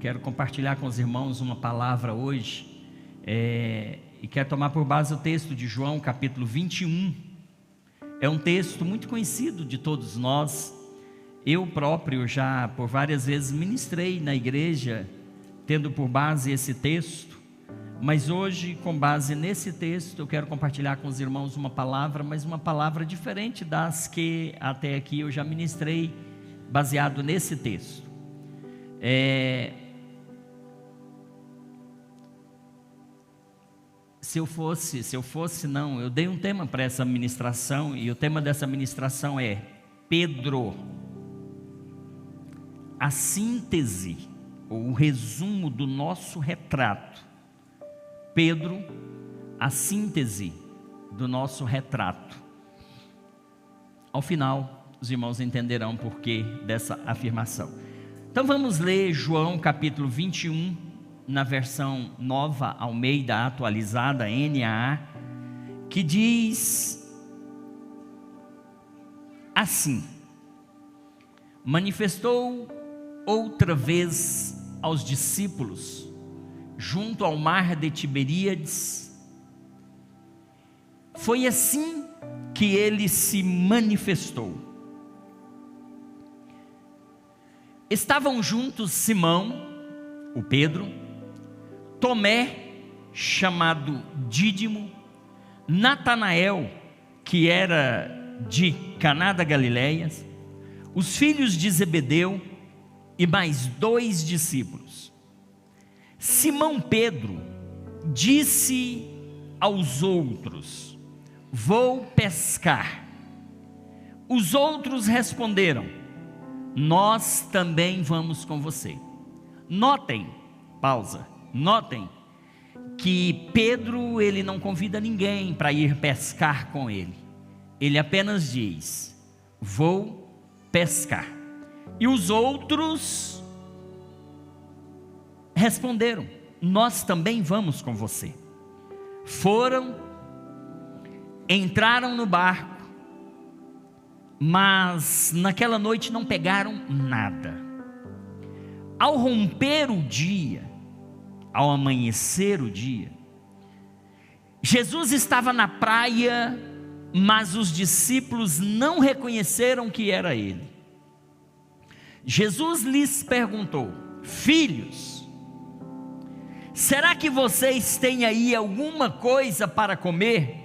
Quero compartilhar com os irmãos uma palavra hoje, e quero tomar por base o texto de João capítulo 21. É um texto muito conhecido de todos nós. Eu próprio já por várias vezes ministrei na igreja, tendo por base esse texto. Mas hoje, com base nesse texto, eu quero compartilhar com os irmãos uma palavra, mas uma palavra diferente das que até aqui eu já ministrei, baseado nesse texto. Eu dei um tema para essa ministração, e o tema dessa ministração é Pedro. A síntese, ou o resumo do nosso retrato. Pedro, a síntese do nosso retrato. Ao final, os irmãos entenderão o porquê dessa afirmação. Então vamos ler João capítulo 21, na versão nova Almeida atualizada, NAA, que diz assim: manifestou outra vez aos discípulos, junto ao mar de Tiberíades. Foi assim que ele se manifestou. Estavam juntos Simão, o Pedro, Tomé, chamado Dídimo, Natanael, que era de Caná da Galileia, os filhos de Zebedeu e mais 2 discípulos. Simão Pedro disse aos outros: vou pescar. Os outros responderam: nós também vamos com você. Notem que Pedro, ele não convida ninguém para ir pescar com ele. Ele apenas diz: vou pescar. E os outros responderam: nós também vamos com você. Foram, entraram no barco, mas naquela noite não pegaram nada. Ao romper o dia, ao amanhecer o dia, Jesus estava na praia, mas os discípulos não reconheceram que era ele. Jesus lhes perguntou: filhos, será que vocês têm aí alguma coisa para comer?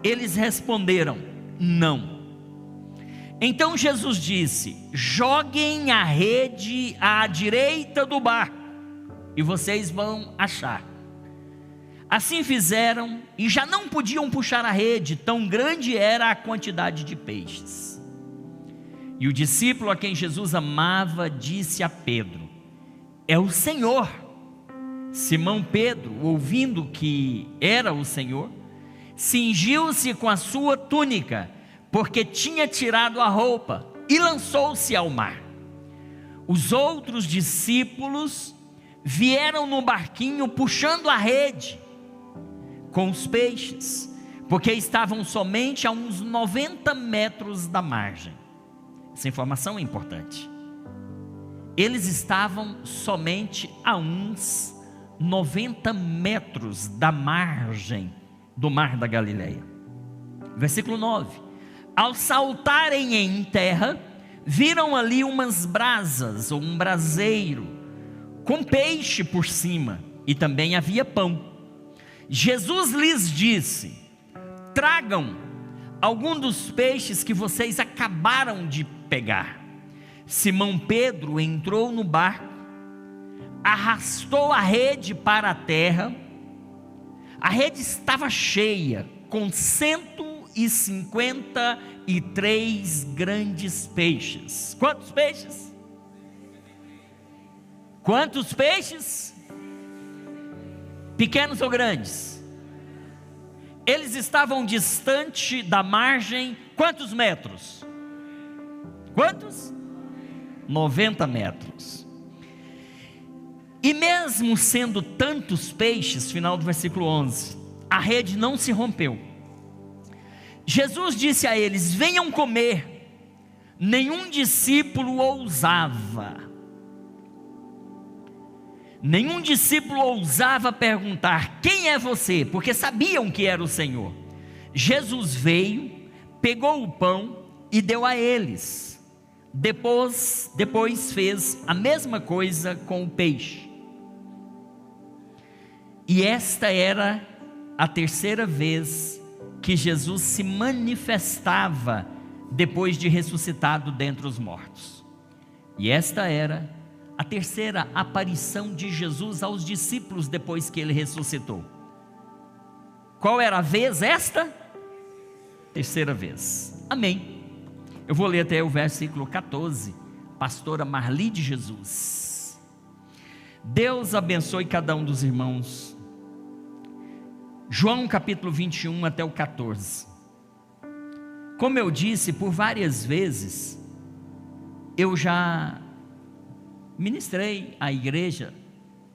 Eles responderam: não. Então Jesus disse: joguem a rede à direita do barco, e vocês vão achar. Assim fizeram, e já não podiam puxar a rede, tão grande era a quantidade de peixes. E o discípulo a quem Jesus amava disse a Pedro: é o Senhor. Simão Pedro, ouvindo que era o Senhor, cingiu-se com a sua túnica, porque tinha tirado a roupa, e lançou-se ao mar. Os outros discípulos vieram no barquinho puxando a rede com os peixes, porque estavam somente a uns 90 metros da margem. Essa informação é importante. Eles estavam somente a uns 90 metros da margem do mar da Galileia. Versículo 9: ao saltarem em terra, viram ali umas brasas, ou um braseiro, com peixe por cima, e também havia pão. Jesus lhes disse: tragam algum dos peixes que vocês acabaram de pegar. Simão Pedro entrou no barco, arrastou a rede para a terra. A rede estava cheia, com 153 grandes peixes. Quantos peixes? Quantos peixes? Pequenos ou grandes? Eles estavam distante da margem, quantos metros? Quantos? 90 metros. E mesmo sendo tantos peixes, final do versículo 11, a rede não se rompeu. Jesus disse a eles: venham comer. Nenhum discípulo ousava. Nenhum discípulo ousava perguntar: quem é você? Porque sabiam que era o Senhor. Jesus veio, pegou o pão e deu a eles. Depois fez a mesma coisa com o peixe. E esta era a terceira vez que Jesus se manifestava depois de ressuscitado dentre os mortos. E esta era a terceira aparição de Jesus aos discípulos depois que ele ressuscitou. Qual era a vez esta? Terceira vez. Amém. Eu vou ler até o versículo 14. Pastora Marli de Jesus. Deus abençoe cada um dos irmãos. João capítulo 21 até o 14. Como eu disse, por várias vezes eu já ministrei à igreja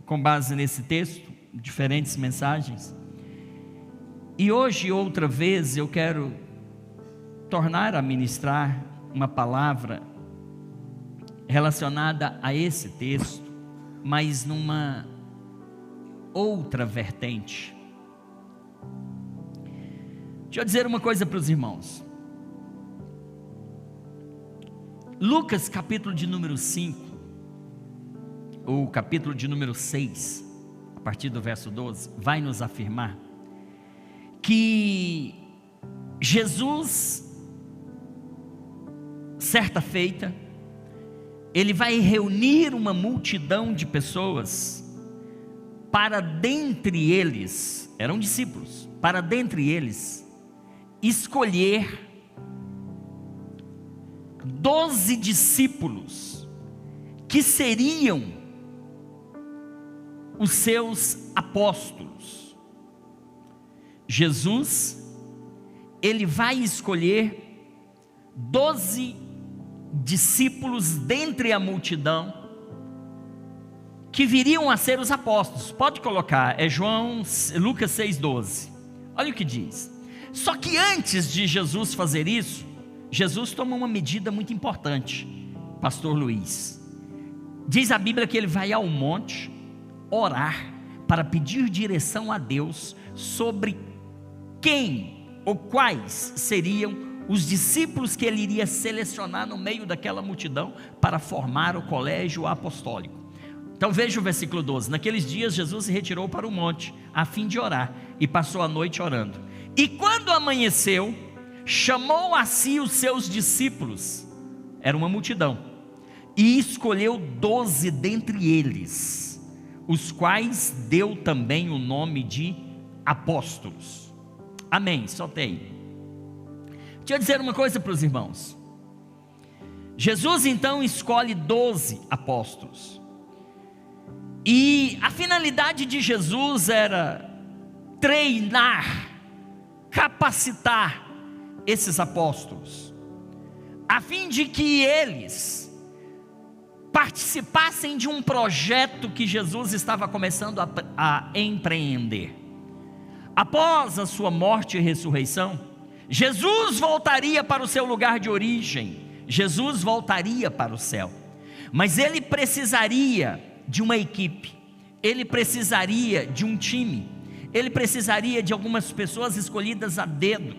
com base nesse texto, diferentes mensagens. E hoje, outra vez, eu quero tornar a ministrar uma palavra relacionada a esse texto, mas numa outra vertente. Deixa eu dizer uma coisa para os irmãos. Lucas capítulo de número 5, ou capítulo de número 6, a partir do verso 12, vai nos afirmar que Jesus, certa feita, ele vai reunir uma multidão de pessoas para dentre eles, eram discípulos, para dentre eles, escolher 12 discípulos, que seriam os seus apóstolos. Jesus, ele vai escolher 12 discípulos dentre a multidão, que viriam a ser os apóstolos. Pode colocar, é Lucas 6,12. Olha o que diz. Só que antes de Jesus fazer isso, Jesus toma uma medida muito importante, pastor Luiz. Diz a Bíblia que ele vai ao monte orar para pedir direção a Deus sobre quem ou quais seriam os discípulos que ele iria selecionar no meio daquela multidão para formar o colégio apostólico. Então veja o versículo 12. Naqueles dias Jesus se retirou para o monte a fim de orar e passou a noite orando. E quando amanheceu, chamou a si os seus discípulos, era uma multidão, e escolheu 12 dentre eles, os quais deu também o nome de apóstolos. Amém, soltei. Deixa eu dizer uma coisa para os irmãos. Jesus então escolhe 12 apóstolos, e a finalidade de Jesus era treinar, capacitar esses apóstolos, a fim de que eles participassem de um projeto que Jesus estava começando a empreender. Após a sua morte e ressurreição, Jesus voltaria para o seu lugar de origem, Jesus voltaria para o céu, mas ele precisaria de uma equipe, ele precisaria de um time, ele precisaria de algumas pessoas escolhidas a dedo,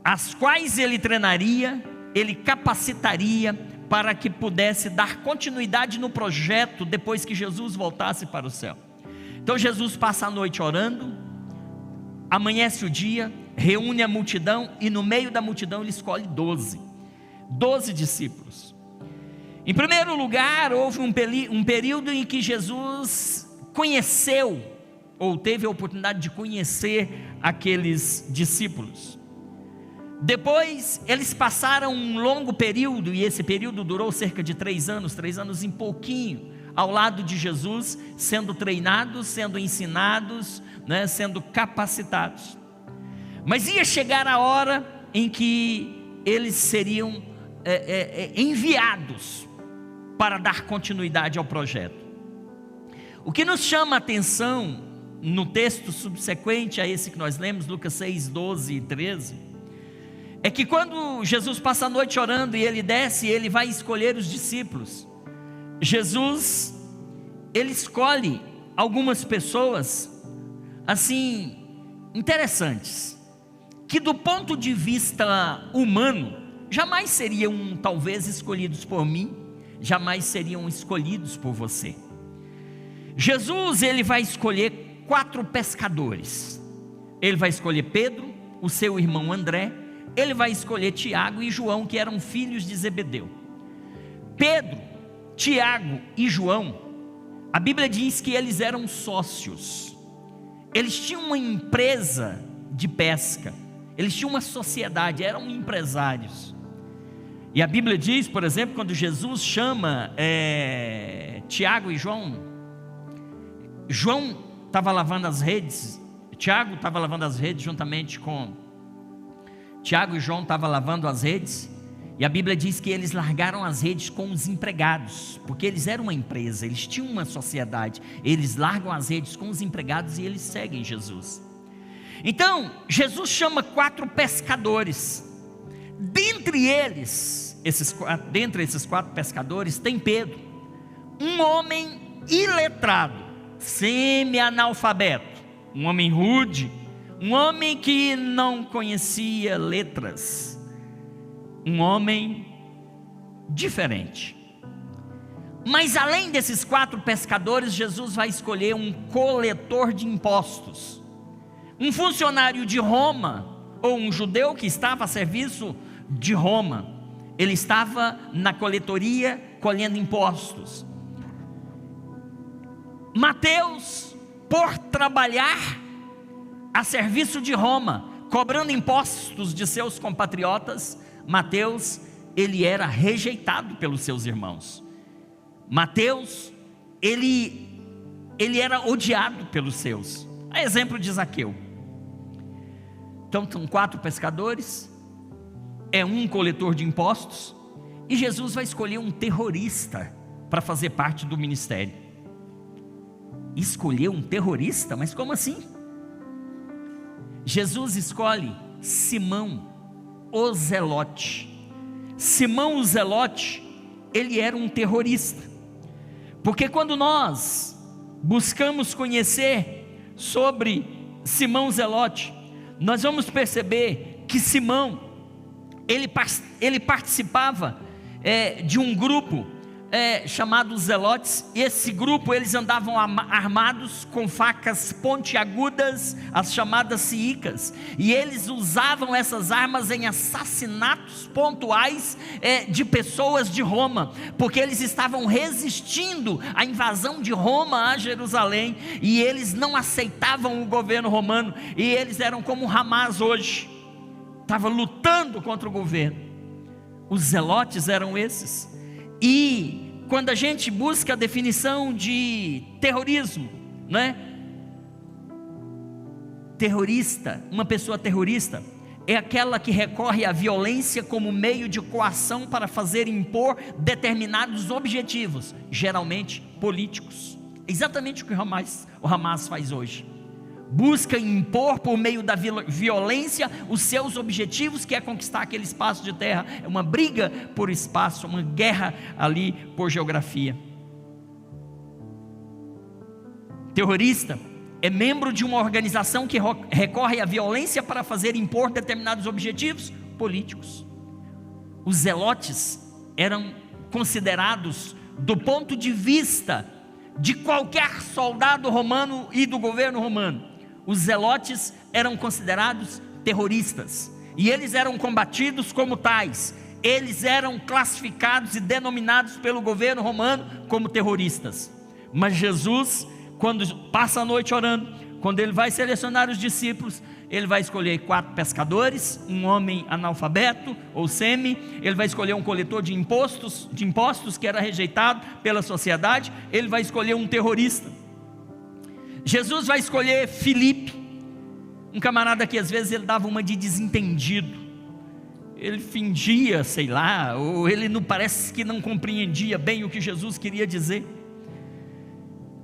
as quais ele treinaria, ele capacitaria para que pudesse dar continuidade no projeto depois que Jesus voltasse para o céu. Então Jesus passa a noite orando, amanhece o dia, reúne a multidão e no meio da multidão ele escolhe 12 discípulos. Em primeiro lugar, houve um período em que Jesus conheceu, ou teve a oportunidade de conhecer aqueles discípulos. Depois eles passaram um longo período, e esse período durou cerca de 3 anos em pouquinho, ao lado de Jesus, sendo treinados, sendo ensinados, sendo capacitados. Mas ia chegar a hora em que eles seriam enviados para dar continuidade ao projeto. O que nos chama a atenção no texto subsequente a esse que nós lemos, Lucas 6, 12 e 13, é que quando Jesus passa a noite orando e ele desce, ele vai escolher os discípulos. Jesus, ele escolhe algumas pessoas, assim, interessantes, que do ponto de vista humano, jamais seriam talvez escolhidos por mim, jamais seriam escolhidos por você. Jesus, ele vai escolher 4 pescadores. Ele vai escolher Pedro, o seu irmão André, ele vai escolher Tiago e João, que eram filhos de Zebedeu. Pedro, Tiago e João, a Bíblia diz que eles eram sócios. Eles tinham uma empresa de pesca, eles tinham uma sociedade, eram empresários. E a Bíblia diz, por exemplo, quando Jesus chama Tiago e João, João estava lavando as redes, Tiago estava lavando as redes juntamente com Tiago, e João estavam lavando as redes, e a Bíblia diz que eles largaram as redes com os empregados, porque eles eram uma empresa, eles tinham uma sociedade, eles largam as redes com os empregados e eles seguem Jesus. Então, Jesus chama 4 pescadores. Dentre esses 4 pescadores, tem Pedro, um homem iletrado, semi-analfabeto, um homem rude, um homem que não conhecia letras, um homem diferente. Mas além desses 4 pescadores, Jesus vai escolher um coletor de impostos, um funcionário de Roma, ou um judeu que estava a serviço de Roma. Ele estava na coletoria colhendo impostos. Mateus, por trabalhar a serviço de Roma, cobrando impostos de seus compatriotas, Mateus, ele era rejeitado pelos seus irmãos. Mateus, ele era odiado pelos seus. A exemplo de Zaqueu. Então são 4 pescadores, é um coletor de impostos, e Jesus vai escolher um terrorista para fazer parte do ministério. Escolher um terrorista? Mas como assim? Jesus escolhe Simão o Zelote. Simão o Zelote, ele era um terrorista, porque quando nós buscamos conhecer sobre Simão o Zelote, nós vamos perceber que Simão, ele participava de um grupo chamado Zelotes. Esse grupo, eles andavam armados com facas pontiagudas, as chamadas siicas, e eles usavam essas armas em assassinatos pontuais de pessoas de Roma, porque eles estavam resistindo à invasão de Roma a Jerusalém, e eles não aceitavam o governo romano, e eles eram como o Hamas hoje, estava lutando contra o governo. Os zelotes eram esses. E quando a gente busca a definição de terrorismo, né? Terrorista, uma pessoa terrorista é aquela que recorre à violência como meio de coação para fazer impor determinados objetivos, geralmente políticos. Exatamente o que o Hamas faz hoje. Busca impor por meio da violência os seus objetivos, que é conquistar aquele espaço de terra. É uma briga por espaço, uma guerra ali por geografia. Terrorista é membro de uma organização que recorre à violência para fazer impor determinados objetivos políticos. Os zelotes eram considerados, do ponto de vista de qualquer soldado romano e do governo romano, os zelotes eram considerados terroristas, e eles eram combatidos como tais. Eles eram classificados e denominados pelo governo romano como terroristas. Mas Jesus, quando passa a noite orando, quando ele vai selecionar os discípulos, ele vai escolher 4 pescadores, um homem analfabeto ou semi, ele vai escolher um coletor de impostos que era rejeitado pela sociedade, ele vai escolher um terrorista. Jesus vai escolher Filipe, um camarada que às vezes ele dava uma de desentendido, ele fingia, sei lá, ou ele não parece que não compreendia bem o que Jesus queria dizer.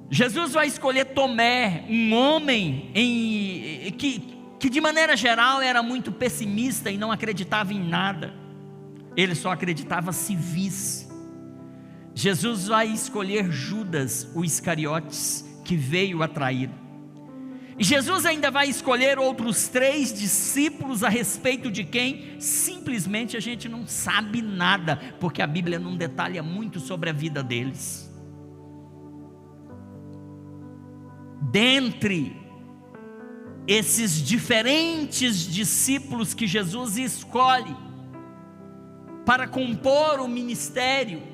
Jesus vai escolher Tomé, um homem que de maneira geral era muito pessimista e não acreditava em nada, ele só acreditava se visse. Jesus vai escolher Judas, o Iscariotes, que veio a trair. E Jesus ainda vai escolher outros 3 discípulos, a respeito de quem simplesmente a gente não sabe nada, porque a Bíblia não detalha muito sobre a vida deles. Dentre esses diferentes discípulos que Jesus escolhe para compor o ministério,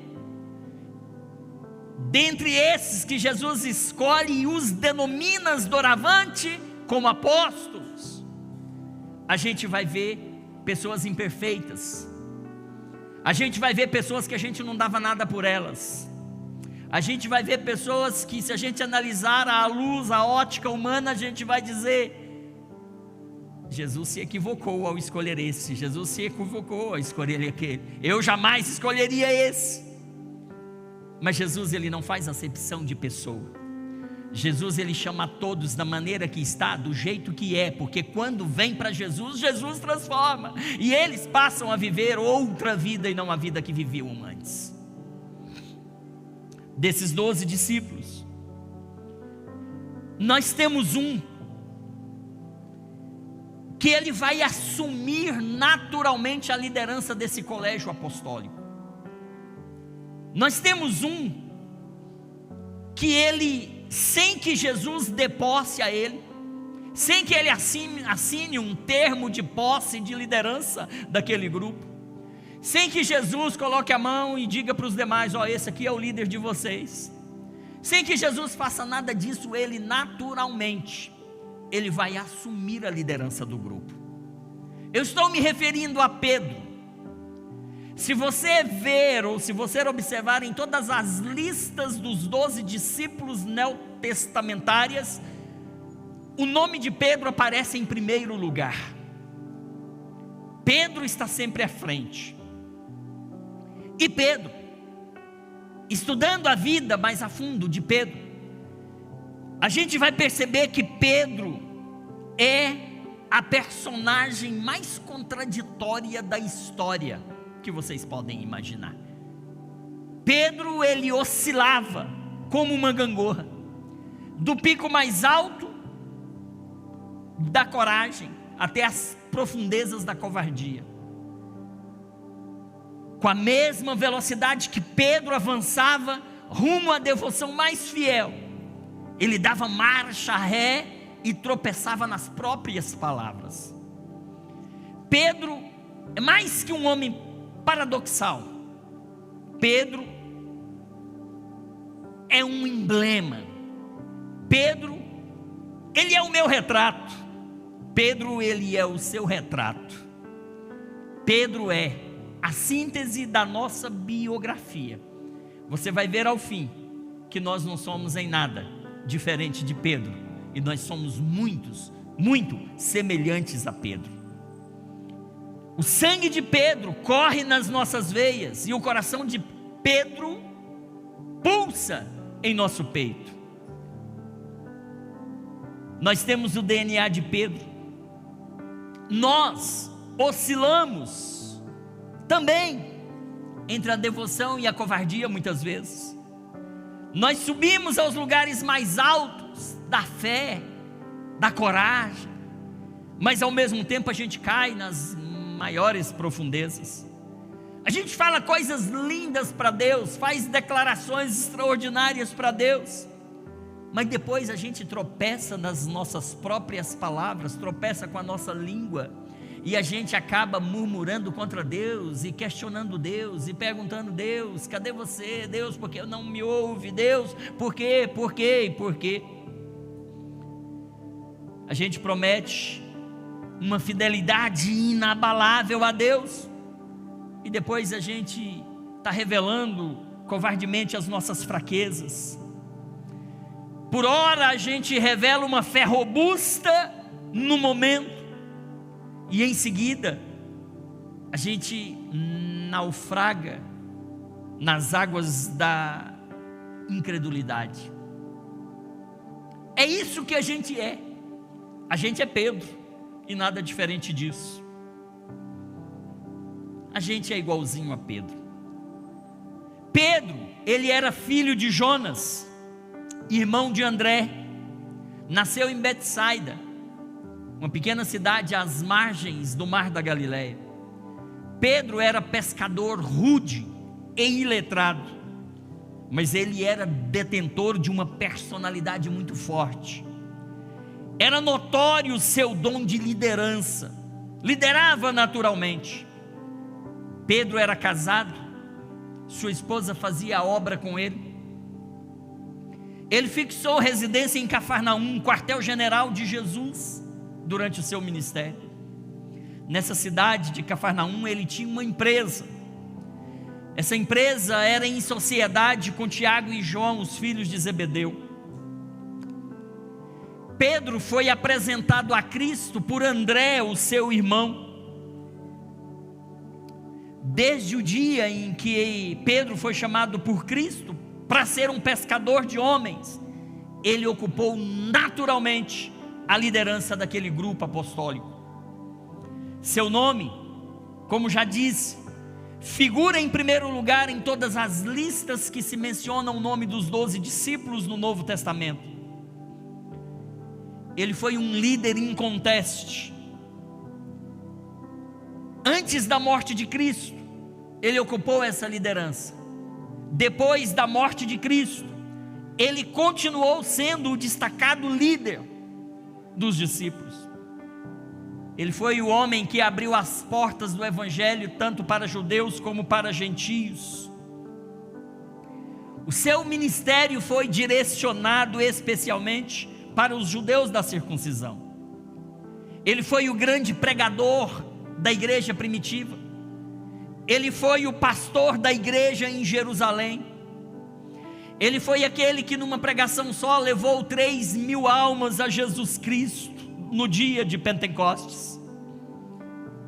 dentre esses que Jesus escolhe e os denomina doravante como apóstolos, a gente vai ver pessoas imperfeitas, a gente vai ver pessoas que a gente não dava nada por elas, a gente vai ver pessoas que, se a gente analisar à luz, a ótica humana, a gente vai dizer: Jesus se equivocou ao escolher esse, Jesus se equivocou ao escolher aquele, eu jamais escolheria esse. Mas Jesus, ele não faz acepção de pessoa. Jesus, ele chama a todos da maneira que está, do jeito que é, porque quando vem para Jesus, Jesus transforma, e eles passam a viver outra vida e não a vida que viviam antes. Desses 12 discípulos, nós temos um que ele vai assumir naturalmente a liderança desse colégio apostólico. Nós temos um que ele, sem que Jesus dê posse a ele, sem que ele assine um termo de posse de liderança daquele grupo, sem que Jesus coloque a mão e diga para os demais: ó, esse aqui é o líder de vocês, sem que Jesus faça nada disso, ele naturalmente, ele vai assumir a liderança do grupo. Eu estou me referindo a Pedro. Se você ver, ou se você observar em todas as listas dos 12 discípulos neotestamentárias, o nome de Pedro aparece em primeiro lugar. Pedro está sempre à frente. E Pedro, estudando a vida mais a fundo de Pedro, a gente vai perceber que Pedro é a personagem mais contraditória da história que vocês podem imaginar. Pedro, ele oscilava como uma gangorra, do pico mais alto da coragem até as profundezas da covardia. Com a mesma velocidade que Pedro avançava rumo à devoção mais fiel, ele dava marcha ré e tropeçava nas próprias palavras. Pedro é mais que um homem paradoxal. Pedro é um emblema. Pedro, ele é o meu retrato. Pedro, ele é o seu retrato. Pedro é a síntese da nossa biografia. Você vai ver ao fim que nós não somos em nada diferente de Pedro, e nós somos muito semelhantes a Pedro. O sangue de Pedro corre nas nossas veias, e o coração de Pedro pulsa em nosso peito. Nós temos o DNA de Pedro. Nós oscilamos também entre a devoção e a covardia muitas vezes. Nós subimos aos lugares mais altos da fé, da coragem, mas ao mesmo tempo a gente cai nas maiores profundezas. A gente fala coisas lindas para Deus, faz declarações extraordinárias para Deus, mas depois a gente tropeça nas nossas próprias palavras, tropeça com a nossa língua, e a gente acaba murmurando contra Deus, e questionando Deus, e perguntando: Deus, cadê você? Deus, por que não me ouve? Deus, por quê? Por quê? E por quê? A gente promete uma fidelidade inabalável a Deus, e depois a gente está revelando covardemente as nossas fraquezas. Por ora a gente revela uma fé robusta no momento, e em seguida a gente naufraga nas águas da incredulidade. É isso que a gente é. A gente é Pedro, e nada diferente disso. A gente é igualzinho a Pedro. Pedro, ele era filho de Jonas, irmão de André, nasceu em Betsaida, uma pequena cidade às margens do mar da Galileia. Pedro era pescador rude e iletrado, mas ele era detentor de uma personalidade muito forte. Era notório o seu dom de liderança, liderava naturalmente. Pedro era casado, sua esposa fazia a obra com ele. Ele fixou residência em Cafarnaum, quartel-general de Jesus, durante o seu ministério. Nessa cidade de Cafarnaum, ele tinha uma empresa. Essa empresa era em sociedade com Tiago e João, os filhos de Zebedeu. Pedro foi apresentado a Cristo por André, o seu irmão. Desde o dia em que Pedro foi chamado por Cristo para ser um pescador de homens, ele ocupou naturalmente a liderança daquele grupo apostólico. Seu nome, como já disse, figura em primeiro lugar em todas as listas que se mencionam o nome dos 12 discípulos no Novo Testamento. Ele foi um líder inconteste. Antes da morte de Cristo, ele ocupou essa liderança. Depois da morte de Cristo, ele continuou sendo o destacado líder dos discípulos. Ele foi o homem que abriu as portas do Evangelho tanto para judeus como para gentios. O seu ministério foi direcionado especialmente para os judeus da circuncisão. Ele foi o grande pregador da igreja primitiva. Ele foi o pastor da igreja em Jerusalém. Ele foi aquele que numa pregação só levou 3.000 almas a Jesus Cristo no dia de Pentecostes.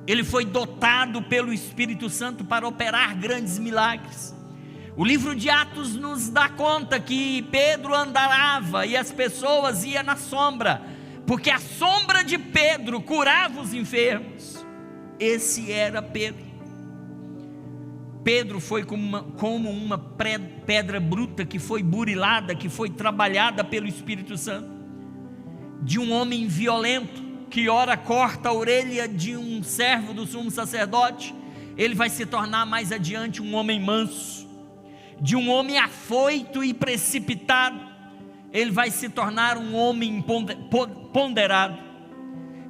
Ele foi dotado pelo Espírito Santo para operar grandes milagres. O livro de Atos nos dá conta que Pedro andava e as pessoas iam na sombra, porque a sombra de Pedro curava os enfermos. Esse era Pedro. Pedro foi como uma pedra bruta que foi burilada, que foi trabalhada pelo Espírito Santo. De um homem violento, que ora corta a orelha de um servo do sumo sacerdote, ele vai se tornar mais adiante um homem manso. De um homem afoito e precipitado, ele vai se tornar um homem ponderado.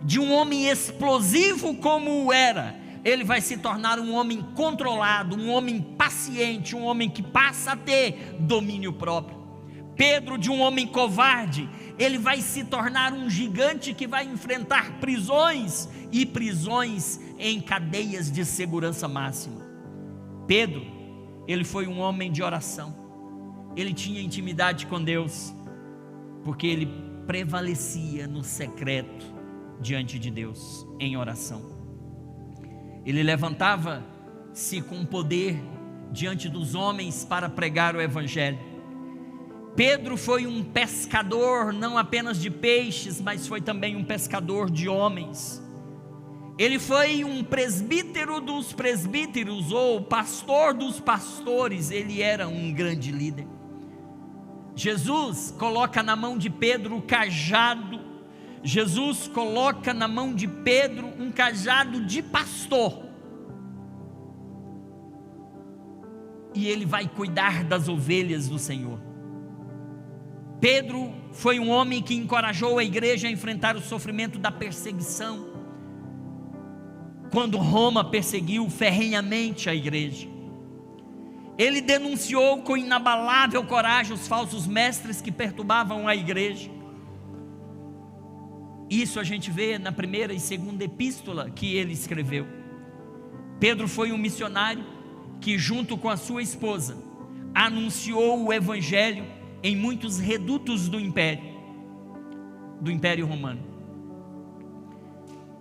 De um homem explosivo como era, ele vai se tornar um homem controlado, um homem paciente, um homem que passa a ter domínio próprio. Pedro, de um homem covarde, ele vai se tornar um gigante que vai enfrentar prisões e prisões em cadeias de segurança máxima. Pedro, ele foi um homem de oração. Ele tinha intimidade com Deus, porque ele prevalecia no secreto diante de Deus, em oração. Ele levantava-se com poder diante dos homens para pregar o Evangelho. Pedro foi um pescador não apenas de peixes, mas foi também um pescador de homens. Ele foi um presbítero dos presbíteros, ou pastor dos pastores. Ele era um grande líder. Jesus coloca na mão de Pedro o cajado. Jesus coloca na mão de Pedro um cajado de pastor. E ele vai cuidar das ovelhas do Senhor. Pedro foi um homem que encorajou a igreja a enfrentar o sofrimento da perseguição, quando Roma perseguiu ferrenhamente a igreja. Ele denunciou com inabalável coragem os falsos mestres que perturbavam a igreja. Isso a gente vê na primeira e segunda epístola que ele escreveu. Pedro foi um missionário que, junto com a sua esposa, anunciou o Evangelho em muitos redutos do Império Romano.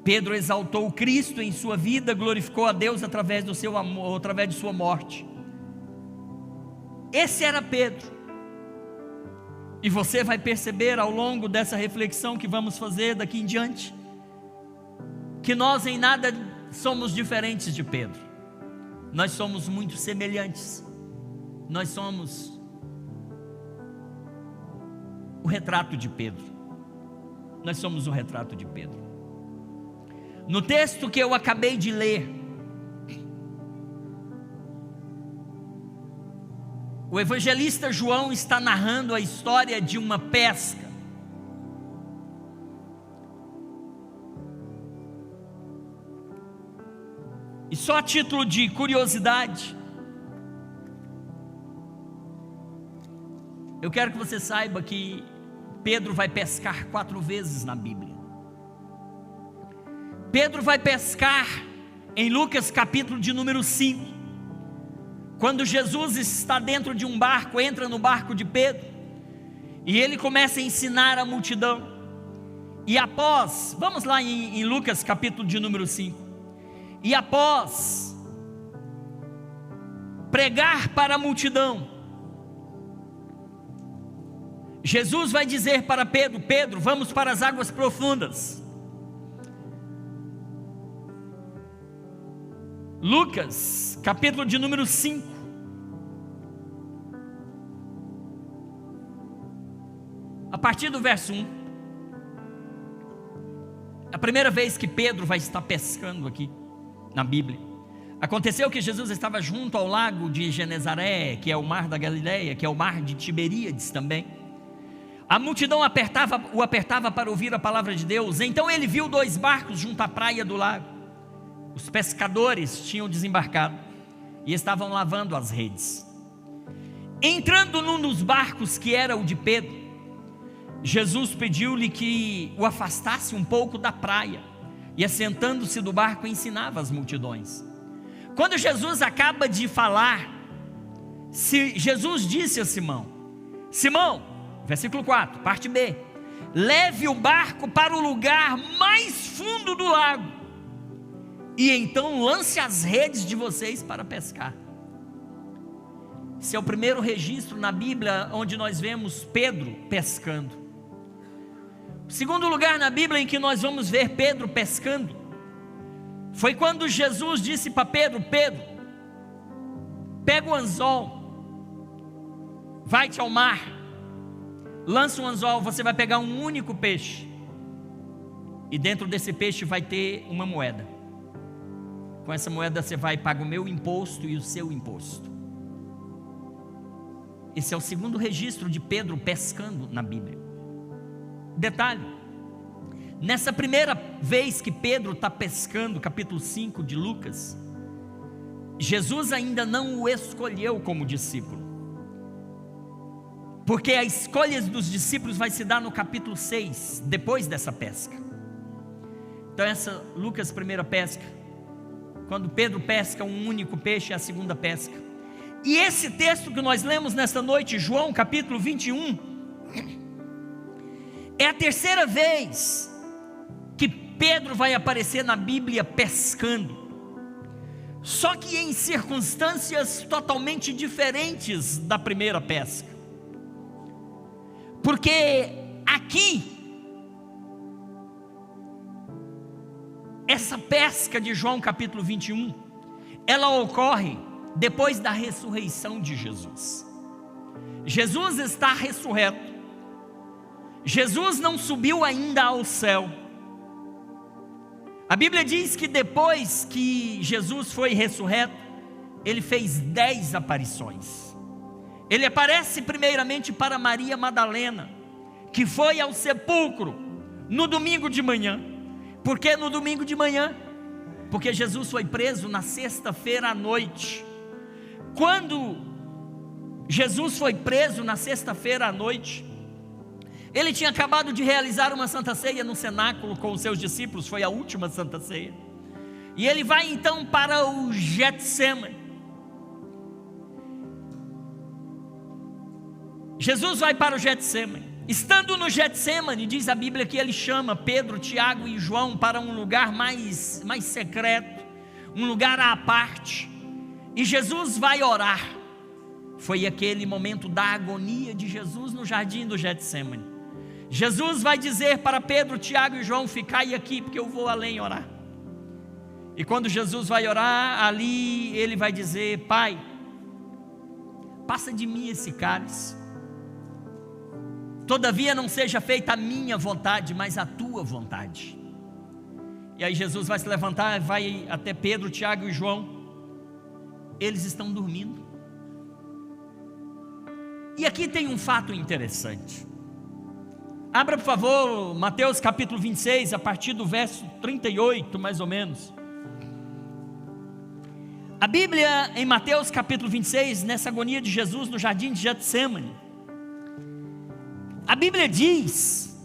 Pedro exaltou Cristo em sua vida, glorificou a Deus através do seu amor, através de sua morte. Esse era Pedro. E você vai perceber ao longo dessa reflexão que vamos fazer daqui em diante, que nós em nada somos diferentes de Pedro. Nós somos muito semelhantes. nós somos o retrato de Pedro. Nós somos o retrato de Pedro. No texto que eu acabei de ler, o evangelista João está narrando a história de uma pesca. E só a título de curiosidade, eu quero que você saiba que Pedro vai pescar 4 vezes na Bíblia. Pedro vai pescar em Lucas capítulo de número 5, quando Jesus está dentro de um barco, entra no barco de Pedro, e ele começa a ensinar a multidão. E após, vamos lá em Lucas capítulo de número 5, e após pregar para a multidão, Jesus vai dizer para Pedro: Pedro, vamos para as águas profundas. Lucas, capítulo de número 5. A partir do verso 1. A primeira vez que Pedro vai estar pescando aqui na Bíblia. Aconteceu que Jesus estava junto ao lago de Genezaré, que é o mar da Galileia, que é o mar de Tiberíades também. A multidão o apertava para ouvir a palavra de Deus. Então ele viu 2 barcos junto à praia do lago. Os pescadores tinham desembarcado e estavam lavando as redes. Entrando num dos barcos, que era o de Pedro, Jesus pediu-lhe que o afastasse um pouco da praia, e assentando-se do barco ensinava as multidões. Quando Jesus acaba de falar, Jesus disse a Simão: Simão, versículo 4, parte B, leve o barco para o lugar mais fundo do lago, e então lance as redes de vocês para pescar. Esse é o primeiro registro na Bíblia onde nós vemos Pedro pescando. O segundo lugar na Bíblia em que nós vamos ver Pedro pescando foi quando Jesus disse para Pedro: Pedro, pega o anzol, vai-te ao mar, lança um anzol, você vai pegar um único peixe, e dentro desse peixe vai ter uma moeda. Com essa moeda você vai pagar o meu imposto e o seu imposto. Esse é o segundo registro de Pedro pescando na Bíblia. Detalhe, nessa primeira vez que Pedro está pescando, capítulo 5 de Lucas, Jesus ainda não o escolheu como discípulo, porque a escolha dos discípulos vai se dar no capítulo 6, depois dessa pesca. Então essa Lucas primeira pesca, quando Pedro pesca um único peixe, é a segunda pesca. E esse texto que nós lemos nesta noite, João capítulo 21, é a terceira vez que Pedro vai aparecer na Bíblia pescando, só que em circunstâncias totalmente diferentes da primeira pesca. Porque aqui, essa pesca de João capítulo 21, ela ocorre depois da ressurreição de Jesus. Jesus está ressurreto. Jesus não subiu ainda ao céu. A Bíblia diz que depois que Jesus foi ressurreto, ele fez 10 aparições. Ele aparece primeiramente para Maria Madalena, que foi ao sepulcro no domingo de manhã. Por que no domingo de manhã? Porque Jesus foi preso na sexta-feira à noite. Quando Jesus foi preso na sexta-feira à noite, ele tinha acabado de realizar uma santa ceia no cenáculo com os seus discípulos, foi a última santa ceia. E ele vai então para o Getsemane. Jesus vai para o Getsemane. Estando no Getsemane, diz a Bíblia que ele chama Pedro, Tiago e João para um lugar mais secreto, um lugar à parte, e Jesus vai orar. Foi aquele momento da agonia de Jesus no jardim do Getsemane. Jesus vai dizer para Pedro, Tiago e João: ficai aqui, porque eu vou além orar. E quando Jesus vai orar ali, ele vai dizer: Pai, passa de mim esse cálice. Todavia não seja feita a minha vontade, mas a tua vontade. E aí Jesus vai se levantar, vai até Pedro, Tiago e João. Eles estão dormindo. E aqui tem um fato interessante. Abra, por favor, Mateus capítulo 26, a partir do verso 38, mais ou menos. A Bíblia, em Mateus capítulo 26, nessa agonia de Jesus no jardim de Getsêmani, a Bíblia diz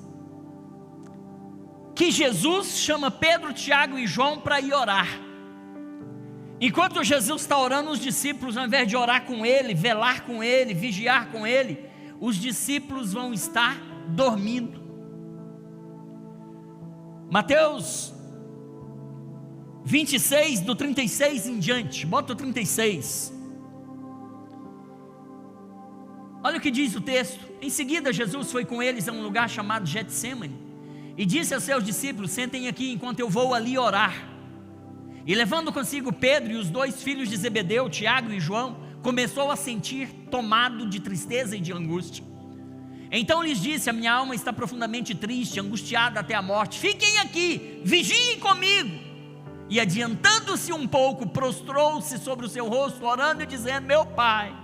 que Jesus chama Pedro, Tiago e João para ir orar. Enquanto Jesus está orando, os discípulos, ao invés de orar com ele, velar com ele, vigiar com ele, os discípulos vão estar dormindo. Mateus 26, do 36 em diante, bota o 36. Olha o que diz o texto. Em seguida Jesus foi com eles a um lugar chamado Getsêmani e disse aos seus discípulos: sentem aqui enquanto eu vou ali orar. E levando consigo Pedro e os dois filhos de Zebedeu, Tiago e João, começou a sentir tomado de tristeza e de angústia. Então lhes disse: a minha alma está profundamente triste, angustiada até a morte. Fiquem aqui, vigiem comigo. E adiantando-se um pouco, prostrou-se sobre o seu rosto, orando e dizendo: meu Pai,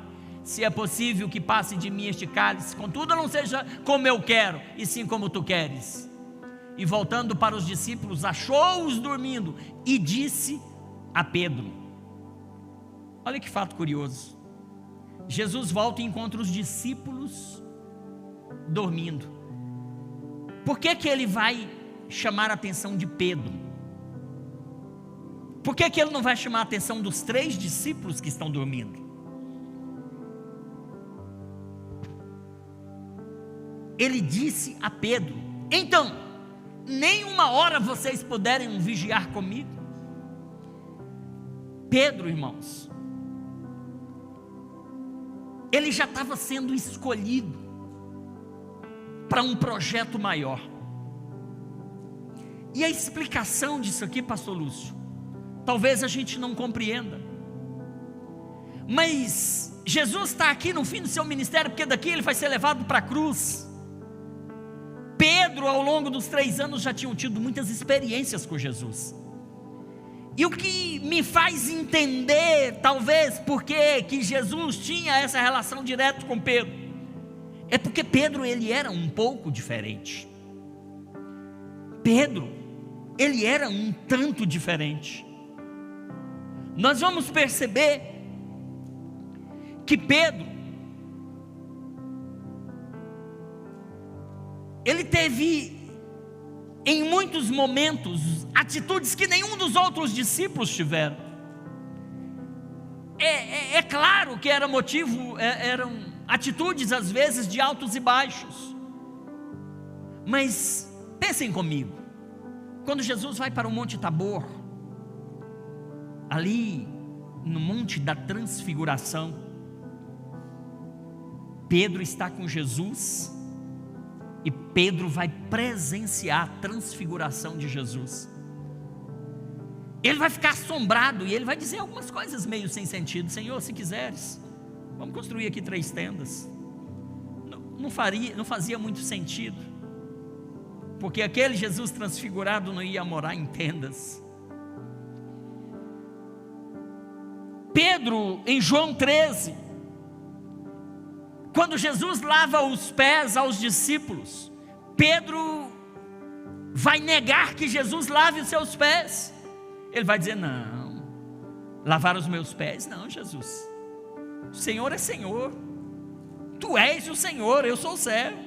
se é possível que passe de mim este cálice, contudo não seja como eu quero, e sim como tu queres. E voltando para os discípulos, achou-os dormindo e disse a Pedro. Olha que fato curioso. Jesus volta e encontra os discípulos dormindo. Por que ele vai chamar a atenção de Pedro? Por que ele não vai chamar a atenção dos 3 discípulos que estão dormindo? Ele disse a Pedro: então, nem uma hora vocês puderem vigiar comigo? Pedro, irmãos, ele já estava sendo escolhido para um projeto maior. E a explicação disso aqui, pastor Lúcio, talvez a gente não compreenda, mas Jesus está aqui no fim do seu ministério, porque daqui ele vai ser levado para a cruz. Pedro, ao longo dos 3 anos, já tinham tido muitas experiências com Jesus. E o que me faz entender, talvez, porque que Jesus tinha essa relação direta com Pedro, é porque Pedro, ele era um pouco diferente. Pedro, ele era um tanto diferente. Nós vamos perceber que Pedro, ele teve em muitos momentos atitudes que nenhum dos outros discípulos tiveram. É claro que eram atitudes às vezes de altos e baixos, mas pensem comigo, quando Jesus vai para o Monte Tabor, ali no Monte da Transfiguração, Pedro está com Jesus, e Pedro vai presenciar a transfiguração de Jesus. Ele vai ficar assombrado e ele vai dizer algumas coisas meio sem sentido. Senhor, se quiseres, vamos construir aqui 3 tendas. Não fazia muito sentido, porque aquele Jesus transfigurado não ia morar em tendas. Pedro, em João 13, quando Jesus lava os pés aos discípulos, Pedro vai negar que Jesus lave os seus pés. Ele vai dizer: não, lavar os meus pés? Não, Jesus, o Senhor é Senhor, tu és o Senhor, eu sou o servo.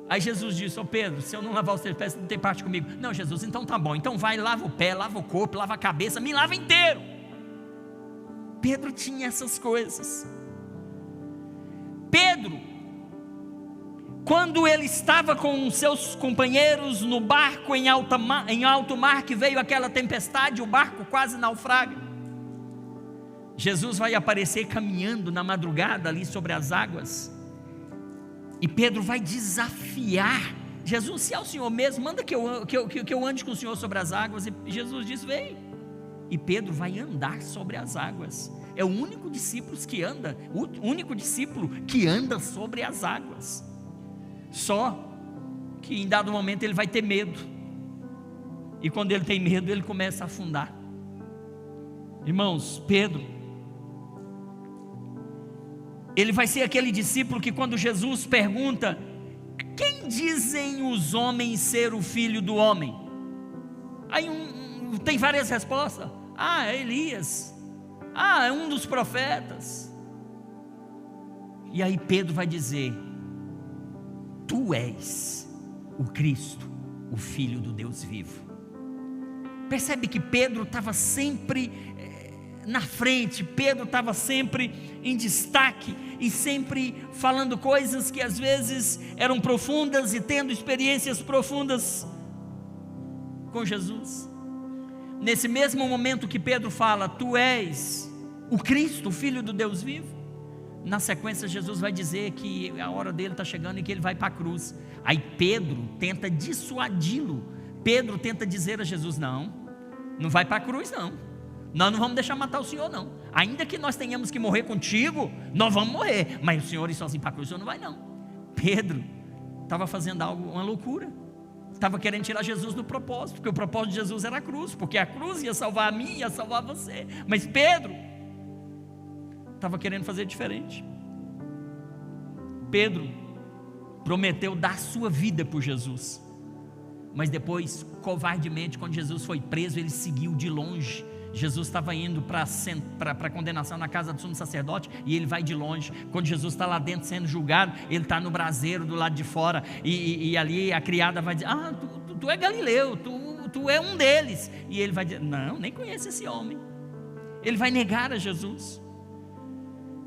Aí Jesus disse: Pedro, se eu não lavar os teus pés, não tem parte comigo. Não, Jesus, então tá bom, então vai, lava o pé, lava o corpo, lava a cabeça, me lava inteiro. Pedro tinha essas coisas. Pedro, quando ele estava com seus companheiros no barco em alto mar, que veio aquela tempestade, o barco quase naufraga, Jesus vai aparecer caminhando na madrugada ali sobre as águas, e Pedro vai desafiar Jesus: se é o Senhor mesmo, manda que eu ande com o Senhor sobre as águas. E Jesus diz: vem. E Pedro vai andar sobre as águas. é o único discípulo que anda sobre as águas. Só que em dado momento ele vai ter medo, e quando ele tem medo, ele começa a afundar. Irmãos, Pedro, ele vai ser aquele discípulo que quando Jesus pergunta: quem dizem os homens ser o filho do homem? Aí tem várias respostas. É Elias. É um dos profetas. E aí Pedro vai dizer: tu és o Cristo, o Filho do Deus vivo. Percebe que Pedro estava sempre na frente, Pedro estava sempre em destaque, e sempre falando coisas que às vezes eram profundas, e tendo experiências profundas com Jesus. Nesse mesmo momento que Pedro fala: tu és o Cristo, o Filho do Deus vivo, na sequência Jesus vai dizer que a hora dele está chegando e que ele vai para a cruz. Aí Pedro tenta dissuadi-lo. Pedro tenta dizer a Jesus: não vai para a cruz não, nós não vamos deixar matar o Senhor não, ainda que nós tenhamos que morrer contigo, nós vamos morrer, mas o Senhor ir sozinho para a cruz, o Senhor não vai não. Pedro estava fazendo algo, uma loucura, estava querendo tirar Jesus do propósito, porque o propósito de Jesus era a cruz, porque a cruz ia salvar a mim, ia salvar você, mas Pedro estava querendo fazer diferente. Pedro prometeu dar sua vida por Jesus, mas depois, covardemente, quando Jesus foi preso, ele seguiu de longe. Jesus estava indo para a condenação na casa do sumo sacerdote, e ele vai de longe. Quando Jesus está lá dentro sendo julgado, ele está no braseiro do lado de fora, e ali a criada vai dizer: tu é Galileu, tu é um deles. E ele vai dizer: não, nem conheço esse homem. Ele vai negar a Jesus.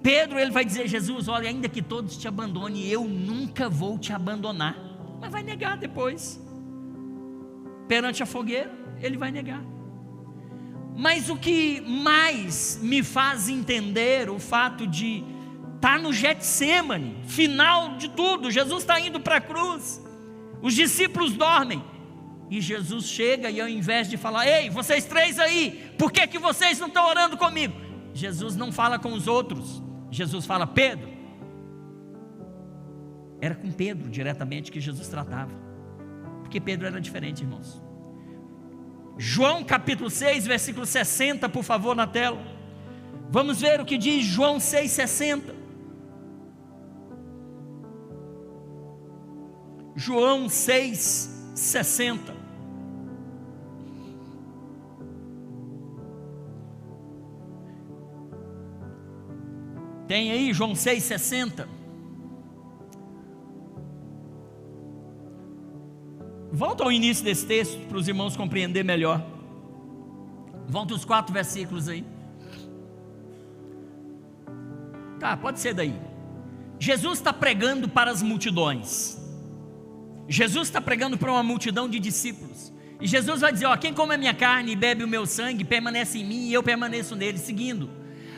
Pedro, ele vai dizer: Jesus, olha, ainda que todos te abandonem, eu nunca vou te abandonar. Mas vai negar depois. Perante a fogueira, ele vai negar. Mas o que mais me faz entender o fato de estar no Getsêmani, final de tudo, Jesus está indo para a cruz, os discípulos dormem, e Jesus chega, e ao invés de falar: ei, vocês três aí, por que vocês não estão orando comigo? Jesus não fala com os outros, Jesus fala: Pedro. Era com Pedro diretamente que Jesus tratava, porque Pedro era diferente, irmãos. João capítulo 6, versículo 60, por favor, na tela. Vamos ver o que diz João 6,60. João 6,60. Tem aí João 6,60. Volta ao início desse texto para os irmãos compreender melhor. Volta os 4 versículos aí. Tá, pode ser daí. Jesus está pregando para as multidões. Jesus está pregando para uma multidão de discípulos. E Jesus vai dizer: quem come a minha carne e bebe o meu sangue permanece em mim, e eu permaneço nele. Seguindo: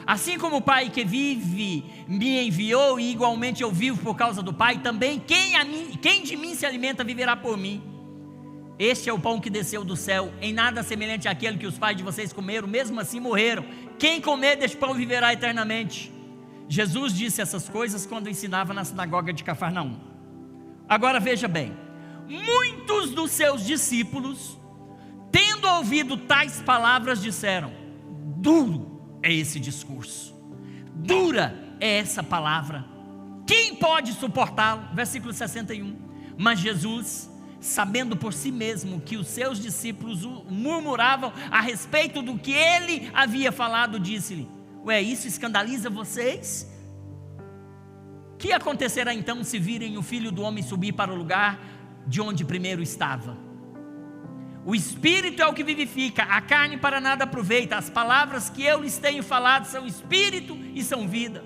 assim como o Pai que vive me enviou, e igualmente eu vivo por causa do Pai, também quem de mim se alimenta viverá por mim. Este é o pão que desceu do céu, em nada semelhante àquele que os pais de vocês comeram, mesmo assim morreram. Quem comer deste pão viverá eternamente. Jesus disse essas coisas quando ensinava na sinagoga de Cafarnaum. Agora veja bem: muitos dos seus discípulos, tendo ouvido tais palavras, disseram: duro é esse discurso, dura é essa palavra, quem pode suportá-lo? Versículo 61. Mas Jesus, sabendo por si mesmo que os seus discípulos murmuravam a respeito do que ele havia falado, disse-lhe: isso escandaliza vocês? Que acontecerá então se virem o Filho do Homem subir para o lugar de onde primeiro estava? O Espírito é o que vivifica, a carne para nada aproveita. As palavras que eu lhes tenho falado são Espírito e são vida.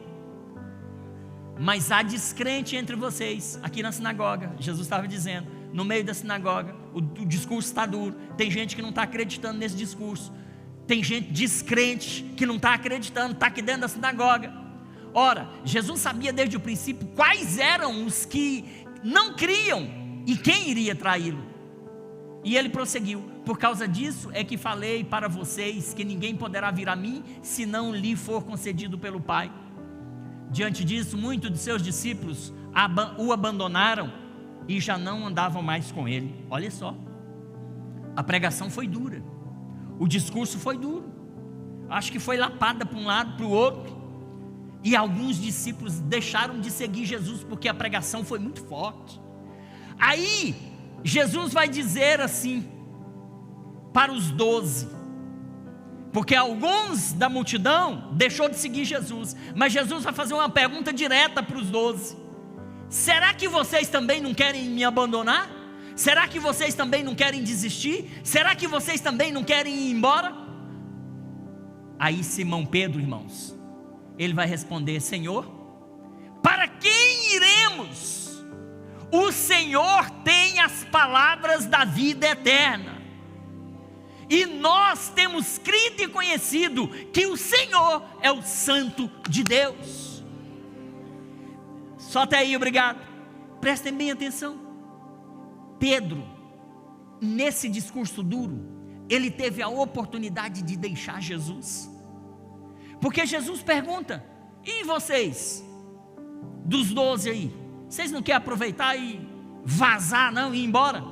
Mas há descrente entre vocês. Aqui na sinagoga, Jesus estava dizendo, no meio da sinagoga, o discurso está duro, tem gente que não está acreditando nesse discurso, tem gente descrente que não está acreditando, está aqui dentro da sinagoga. Ora, Jesus sabia desde o princípio quais eram os que não criam e quem iria traí-lo. E ele prosseguiu: por causa disso é que falei para vocês que ninguém poderá vir a mim, se não lhe for concedido pelo Pai. Diante disso, muitos de seus discípulos o abandonaram e já não andavam mais com ele. Olha só, a pregação foi dura, o discurso foi duro, acho que foi lapada para um lado, para o outro, e alguns discípulos deixaram de seguir Jesus, porque a pregação foi muito forte. Aí, Jesus vai dizer assim, para os 12, porque alguns da multidão deixou de seguir Jesus, mas Jesus vai fazer uma pergunta direta para os 12, será que vocês também não querem me abandonar? Será que vocês também não querem desistir? Será que vocês também não querem ir embora? Aí Simão Pedro, irmãos, ele vai responder, Senhor, para quem iremos? O Senhor tem as palavras da vida eterna, e nós temos crido e conhecido que o Senhor é o Santo de Deus. Só até aí, obrigado. Prestem bem atenção. Pedro, nesse discurso duro, ele teve a oportunidade de deixar Jesus, porque Jesus pergunta, e vocês, dos 12 aí, vocês não querem aproveitar e vazar não, e ir embora?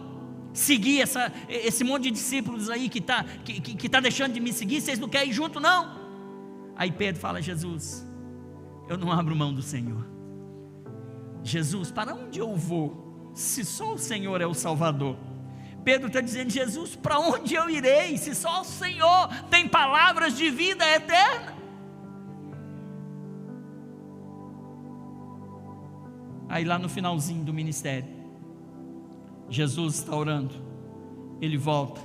Seguir esse monte de discípulos aí que tá deixando de me seguir, vocês não querem ir junto não? Aí Pedro fala, Jesus, eu não abro mão do Senhor. Jesus, para onde eu vou, se só o Senhor é o Salvador? Pedro está dizendo, Jesus, para onde eu irei, se só o Senhor tem palavras de vida eterna? Aí lá no finalzinho do ministério, Jesus está orando, ele volta,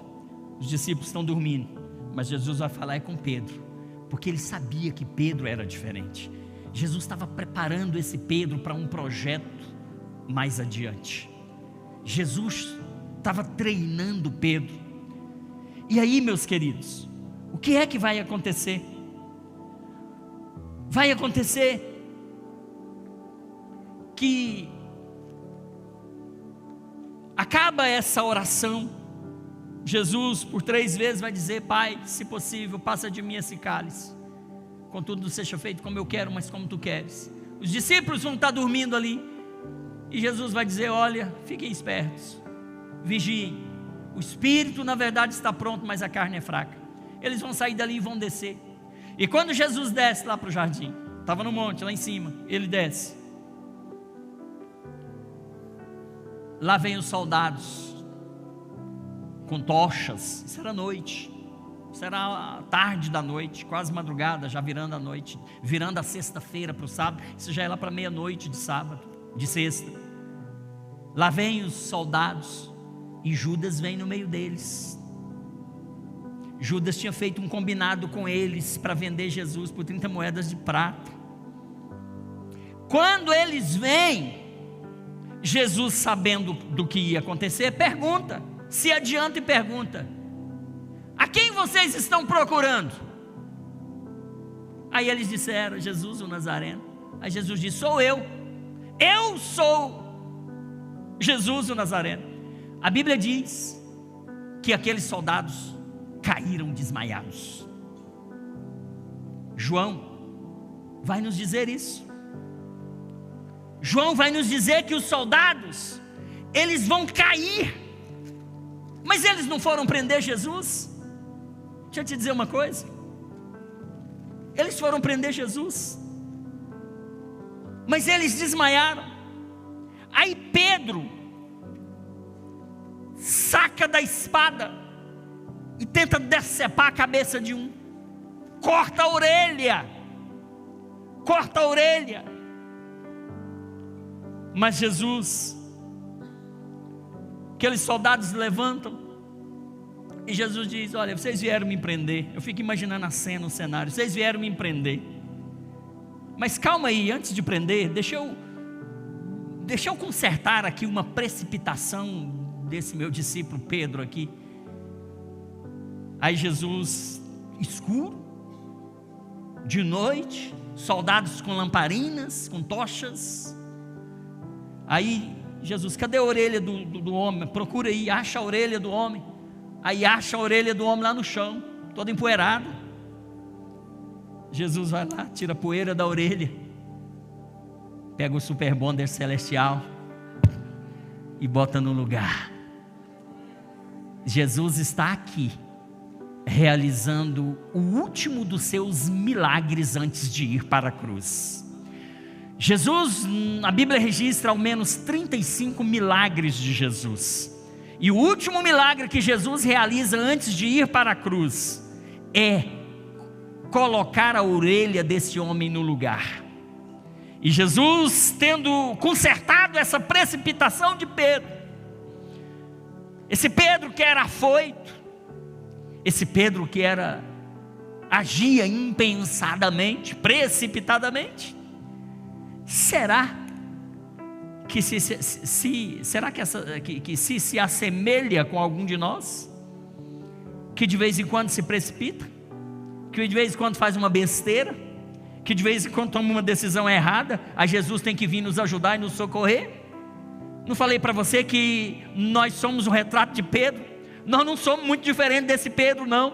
os discípulos estão dormindo, mas Jesus vai falar com Pedro, porque ele sabia que Pedro era diferente. Jesus estava preparando esse Pedro para um projeto mais adiante. Jesus estava treinando Pedro. E aí, meus queridos, o que é que vai acontecer? Vai acontecer que acaba essa oração, Jesus por 3 vezes vai dizer, Pai, se possível, passa de mim esse cálice, contudo não seja feito como eu quero, mas como tu queres. Os discípulos vão estar dormindo ali, e Jesus vai dizer, olha, fiquem espertos, vigiem, o espírito na verdade está pronto, mas a carne é fraca. Eles vão sair dali e vão descer, e quando Jesus desce lá para o jardim, estava no monte lá em cima, ele desce, lá vem os soldados, com tochas, isso era noite, isso era a tarde da noite, quase madrugada, já virando a noite, virando a sexta-feira para o sábado, isso já é lá para meia-noite de sábado, de sexta, lá vem os soldados, e Judas vem no meio deles. Judas tinha feito um combinado com eles, para vender Jesus por 30 moedas de prata. Quando eles vêm, Jesus, sabendo do que ia acontecer, pergunta, se adianta e pergunta, a quem vocês estão procurando? Aí eles disseram, Jesus o Nazareno. Aí Jesus disse, sou eu sou Jesus o Nazareno. A Bíblia diz que aqueles soldados caíram desmaiados. João vai nos dizer isso. João vai nos dizer que os soldados, eles vão cair, mas eles não foram prender Jesus. Deixa eu te dizer uma coisa, eles foram prender Jesus, mas eles desmaiaram. Aí Pedro saca da espada e tenta decepar a cabeça de um, corta a orelha, mas Jesus, aqueles soldados levantam, e Jesus diz, olha, vocês vieram me prender, eu fico imaginando a cena, o cenário, vocês vieram me prender, mas calma aí, antes de prender, deixa eu consertar aqui uma precipitação desse meu discípulo Pedro aqui. Aí Jesus, escuro, de noite, soldados com lamparinas, com tochas. Aí Jesus, cadê a orelha do homem? Procura aí, acha a orelha do homem. Aí acha a orelha do homem lá no chão, toda empoeirada. Jesus vai lá, tira a poeira da orelha, pega o super bonder celestial e bota no lugar. Jesus está aqui, realizando o último dos seus milagres antes de ir para a cruz. Jesus, a Bíblia registra ao menos 35 milagres de Jesus. E o último milagre que Jesus realiza antes de ir para a cruz é colocar a orelha desse homem no lugar. E Jesus, tendo consertado essa precipitação de Pedro, esse Pedro que era afoito, esse Pedro que agia impensadamente, precipitadamente, será que se assemelha com algum de nós, que de vez em quando se precipita, que de vez em quando faz uma besteira, que de vez em quando toma uma decisão errada? A Jesus tem que vir nos ajudar e nos socorrer. Não falei para você que nós somos o retrato de Pedro? Nós não somos muito diferentes desse Pedro, não.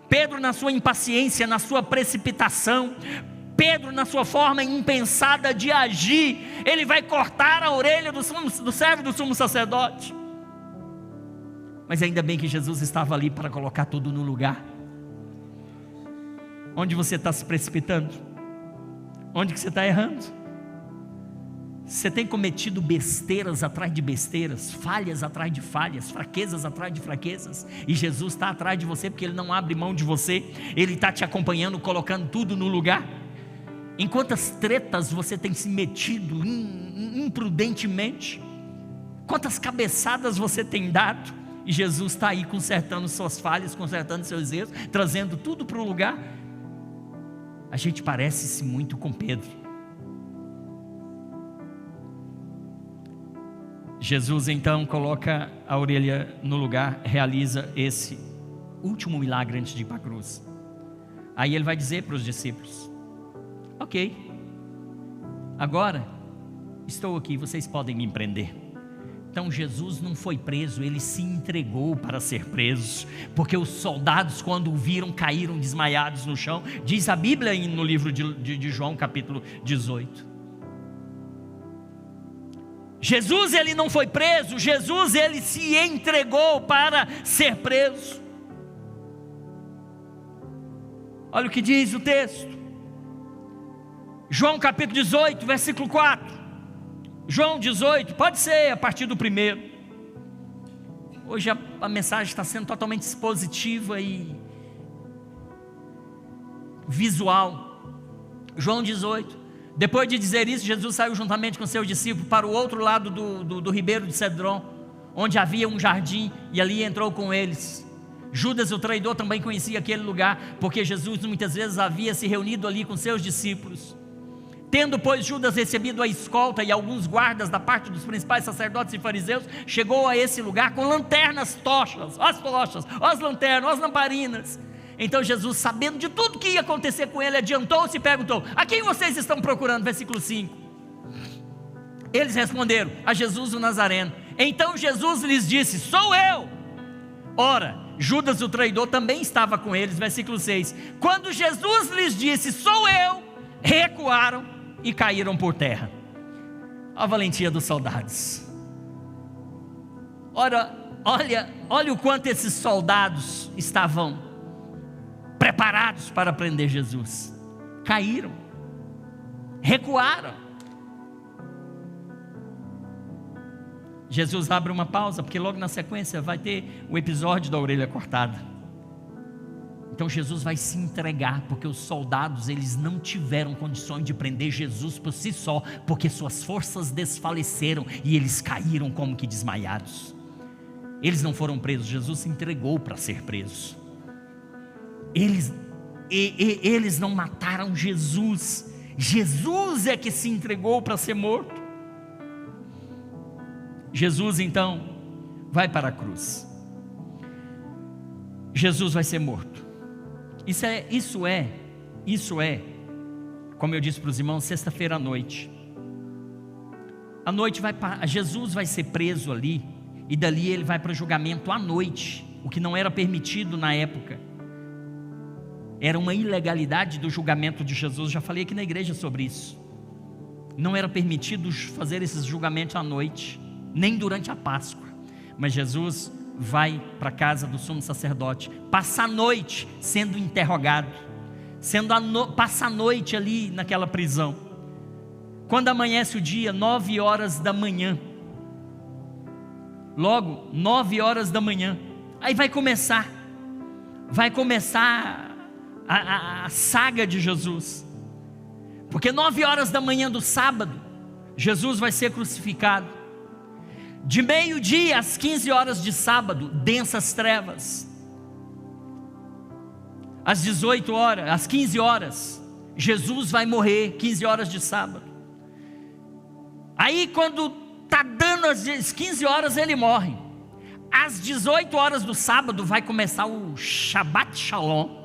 Pedro, na sua impaciência, na sua precipitação, Pedro, na sua forma impensada de agir, ele vai cortar a orelha do servo do sumo sacerdote. Mas ainda bem que Jesus estava ali para colocar tudo no lugar. Onde você está se precipitando? Onde que você está errando? Você tem cometido besteiras atrás de besteiras, falhas atrás de falhas, fraquezas atrás de fraquezas, e Jesus está atrás de você porque Ele não abre mão de você. Ele está te acompanhando, colocando tudo no lugar. Em quantas tretas você tem se metido imprudentemente? Quantas cabeçadas você tem dado? E Jesus está aí consertando suas falhas, consertando seus erros, trazendo tudo para o lugar. A gente parece-se muito com Pedro. Jesus então coloca a orelha no lugar, realiza esse último milagre antes de ir para a cruz. Aí Ele vai dizer para os discípulos: ok, agora estou aqui, vocês podem me prender. Então Jesus não foi preso, Ele se entregou para ser preso, porque os soldados, quando o viram, caíram desmaiados no chão. Diz a Bíblia no livro de João, capítulo 18. Jesus, Ele não foi preso, Jesus, Ele se entregou para ser preso. Olha o que diz o texto, João capítulo 18, versículo 4. João 18, pode ser a partir do 1. Hoje a mensagem está sendo totalmente expositiva e visual. João 18. Depois de dizer isso, Jesus saiu juntamente com seus discípulos para o outro lado do ribeiro de Cedron, onde havia um jardim, e ali entrou com eles. Judas, o traidor, também conhecia aquele lugar, porque Jesus muitas vezes havia se reunido ali com seus discípulos. Tendo, pois, Judas recebido a escolta e alguns guardas da parte dos principais sacerdotes e fariseus, chegou a esse lugar com lanternas, tochas, as lanternas, as lamparinas. Então Jesus, sabendo de tudo que ia acontecer com ele, adiantou-se e perguntou: a quem vocês estão procurando? Versículo 5. Eles responderam: a Jesus o Nazareno. Então Jesus lhes disse: sou eu. Ora, Judas o traidor também estava com eles. Versículo 6. Quando Jesus lhes disse: sou eu, recuaram e caíram por terra. A valentia dos soldados. Olha o quanto esses soldados estavam preparados para prender Jesus. Caíram, recuaram. Jesus abre uma pausa, porque logo na sequência vai ter o episódio da orelha cortada. Então Jesus vai se entregar, porque os soldados, eles não tiveram condições de prender Jesus por si só, porque suas forças desfaleceram e eles caíram como que desmaiados. Eles não foram presos, Jesus se entregou para ser preso. Eles não mataram Jesus, Jesus é que se entregou para ser morto. Jesus então vai para a cruz. Jesus vai ser morto. Isso é, como eu disse para os irmãos, sexta-feira à noite. Jesus vai ser preso ali, e dali ele vai para o julgamento à noite. o que não era permitido na época. Era uma ilegalidade do julgamento de Jesus. Já falei aqui na igreja sobre isso. Não era permitido fazer esses julgamentos à noite, nem durante a Páscoa. Mas Jesus vai para a casa do sumo sacerdote, passa a noite sendo interrogado, passa a noite ali naquela prisão. Quando amanhece o dia, 9 horas da manhã, logo 9 horas da manhã, aí vai começar a saga de Jesus, porque 9 horas da manhã do sábado, Jesus vai ser crucificado. De meio-dia às 15 horas de sábado, densas trevas. Às 18 horas, às 15 horas, Jesus vai morrer, 15 horas de sábado. Aí quando está dando as 15 horas, ele morre. Às 18 horas do sábado vai começar o Shabbat Shalom,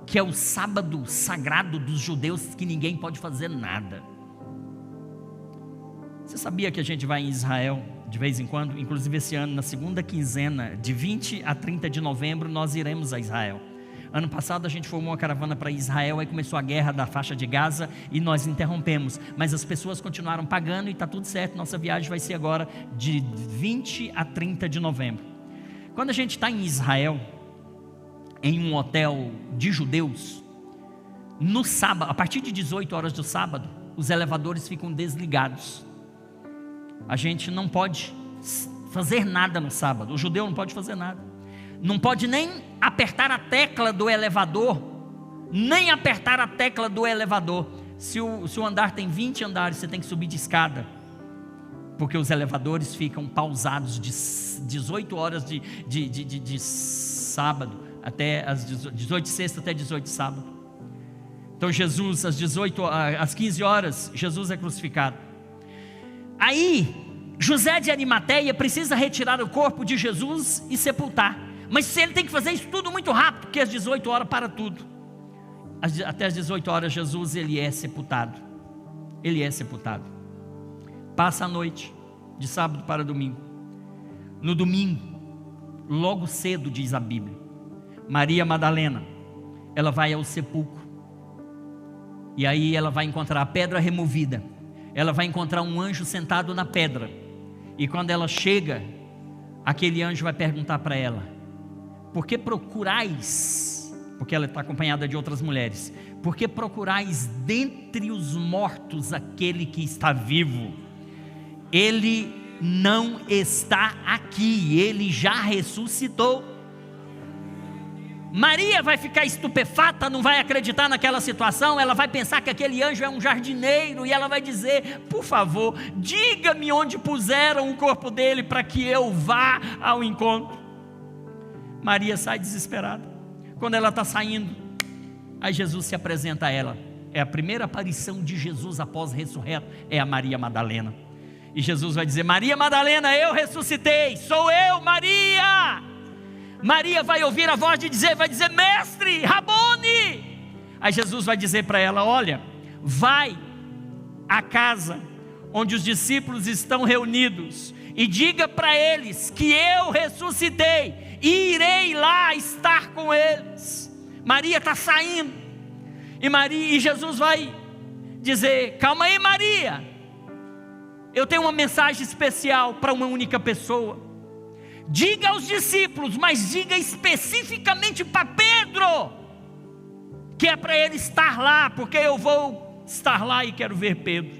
que é o sábado sagrado dos judeus, que ninguém pode fazer nada. Você sabia que a gente vai em Israel de vez em quando? Inclusive esse ano, na segunda quinzena, de 20 a 30 de novembro, nós iremos a Israel. Ano passado a gente formou uma caravana para Israel, aí começou a guerra da faixa de Gaza e nós interrompemos. Mas as pessoas continuaram pagando e está tudo certo. Nossa viagem vai ser agora de 20 a 30 de novembro. Quando a gente está em Israel, em um hotel de judeus, no sábado, a partir de 18 horas do sábado, os elevadores ficam desligados. A gente não pode fazer nada no sábado. O judeu não pode fazer nada. Não pode nem apertar a tecla do elevador. Nem apertar a tecla do elevador. Se o andar tem 20 andares, você tem que subir de escada. Porque os elevadores ficam pausados de 18 horas de sábado até as 18 de sexta até 18 de sábado. Então Jesus, às 15 horas, Jesus é crucificado. Aí, José de Arimateia precisa retirar o corpo de Jesus e sepultar. Mas ele tem que fazer isso tudo muito rápido, porque às 18 horas para tudo. Até às 18 horas Jesus ele é sepultado. Ele é sepultado. Passa a noite, de sábado para domingo. No domingo, logo cedo, diz a Bíblia, Maria Madalena, ela vai ao sepulcro. E aí ela vai encontrar a pedra removida. Ela vai encontrar um anjo sentado na pedra. E quando ela chega, aquele anjo vai perguntar para ela: por que procurais, porque ela está acompanhada de outras mulheres, por que procurais dentre os mortos aquele que está vivo? Ele não está aqui, ele já ressuscitou. Maria vai ficar estupefata, não vai acreditar naquela situação. Ela vai pensar que aquele anjo é um jardineiro, e ela vai dizer: por favor, diga-me onde puseram o corpo dele, para que eu vá ao encontro. Maria sai desesperada. Quando ela está saindo, aí Jesus se apresenta a ela. É a primeira aparição de Jesus após ressurreto, é a Maria Madalena. E Jesus vai dizer: Maria Madalena, eu ressuscitei, sou eu, Maria. Maria vai ouvir a voz vai dizer: mestre, Rabone. Aí Jesus vai dizer para ela: olha, vai à casa onde os discípulos estão reunidos e diga para eles que eu ressuscitei e irei lá estar com eles. Maria está saindo e Jesus vai dizer: calma aí, Maria, eu tenho uma mensagem especial para uma única pessoa. Diga aos discípulos, mas diga especificamente para Pedro, que é para ele estar lá, porque eu vou estar lá e quero ver Pedro.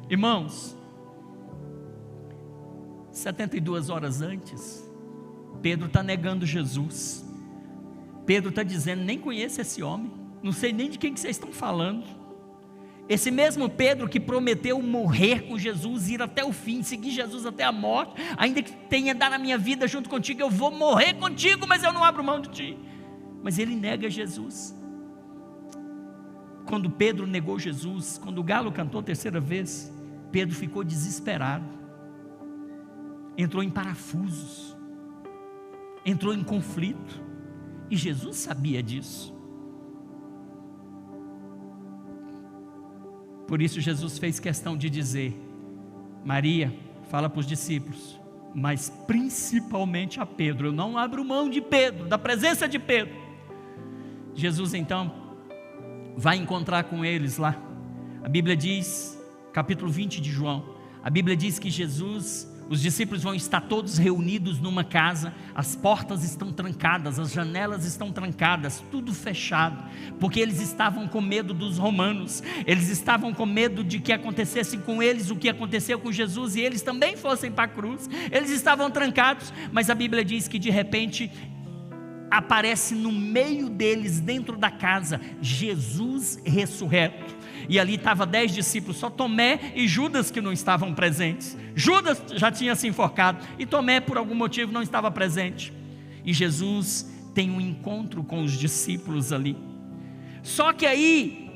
Irmãos, 72 horas antes, Pedro está negando Jesus. Pedro está dizendo: nem conheço esse homem, não sei nem de quem que vocês estão falando. Esse mesmo Pedro que prometeu morrer com Jesus, ir até o fim, seguir Jesus até a morte, ainda que tenha dar a minha vida junto contigo, eu vou morrer contigo, mas eu não abro mão de ti. Mas ele nega Jesus. Quando Pedro negou Jesus, quando o galo cantou a terceira vez, Pedro ficou desesperado, entrou em parafusos, entrou em conflito, e Jesus sabia disso. Por isso Jesus fez questão de dizer: Maria, fala para os discípulos mas principalmente a Pedro. Eu não abro mão de Pedro, da presença de Pedro. Jesus então vai encontrar com eles lá. A Bíblia diz, capítulo 20 de João, a Bíblia diz que os discípulos vão estar todos reunidos numa casa, as portas estão trancadas, as janelas estão trancadas, tudo fechado, porque eles estavam com medo dos romanos, eles estavam com medo de que acontecesse com eles o que aconteceu com Jesus, e eles também fossem para a cruz. Eles estavam trancados, mas a Bíblia diz que de repente aparece no meio deles, dentro da casa, Jesus ressurreto. E ali estavam 10 discípulos, só Tomé e Judas que não estavam presentes. Judas já tinha se enforcado, e Tomé por algum motivo não estava presente. E Jesus tem um encontro com os discípulos ali. Só que aí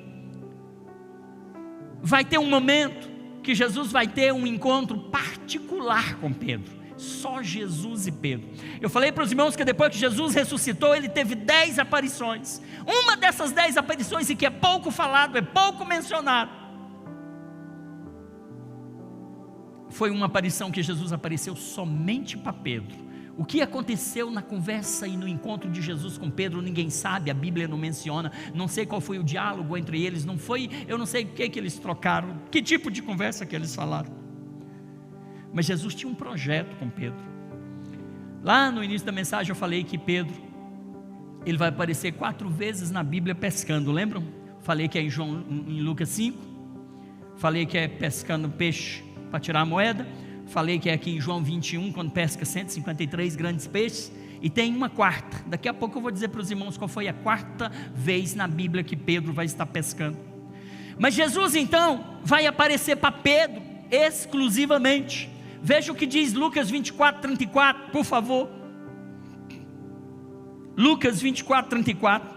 vai ter um momento que Jesus vai ter um encontro particular com Pedro. Só Jesus e Pedro. Eu falei para os irmãos que depois que Jesus ressuscitou, ele teve 10 aparições. Uma dessas 10 aparições, e que é pouco falado, é pouco mencionado, foi uma aparição que Jesus apareceu somente para Pedro. O que aconteceu na conversa e no encontro de Jesus com Pedro, ninguém sabe, a Bíblia não menciona. Não sei qual foi o diálogo entre eles, não foi, eu não sei o que eles trocaram, que tipo de conversa que eles falaram. Mas Jesus tinha um projeto com Pedro. Lá no início da mensagem eu falei que Pedro, ele vai aparecer 4 vezes na Bíblia pescando, lembram? Falei que é em Lucas 5, falei que é pescando peixe para tirar a moeda, falei que é aqui em João 21, quando pesca 153 grandes peixes, e tem uma quarta. Daqui a pouco eu vou dizer para os irmãos qual foi a 4ª vez na Bíblia que Pedro vai estar pescando. Mas Jesus então vai aparecer para Pedro exclusivamente. Veja o que diz Lucas 24, 34, por favor. Lucas 24, 34.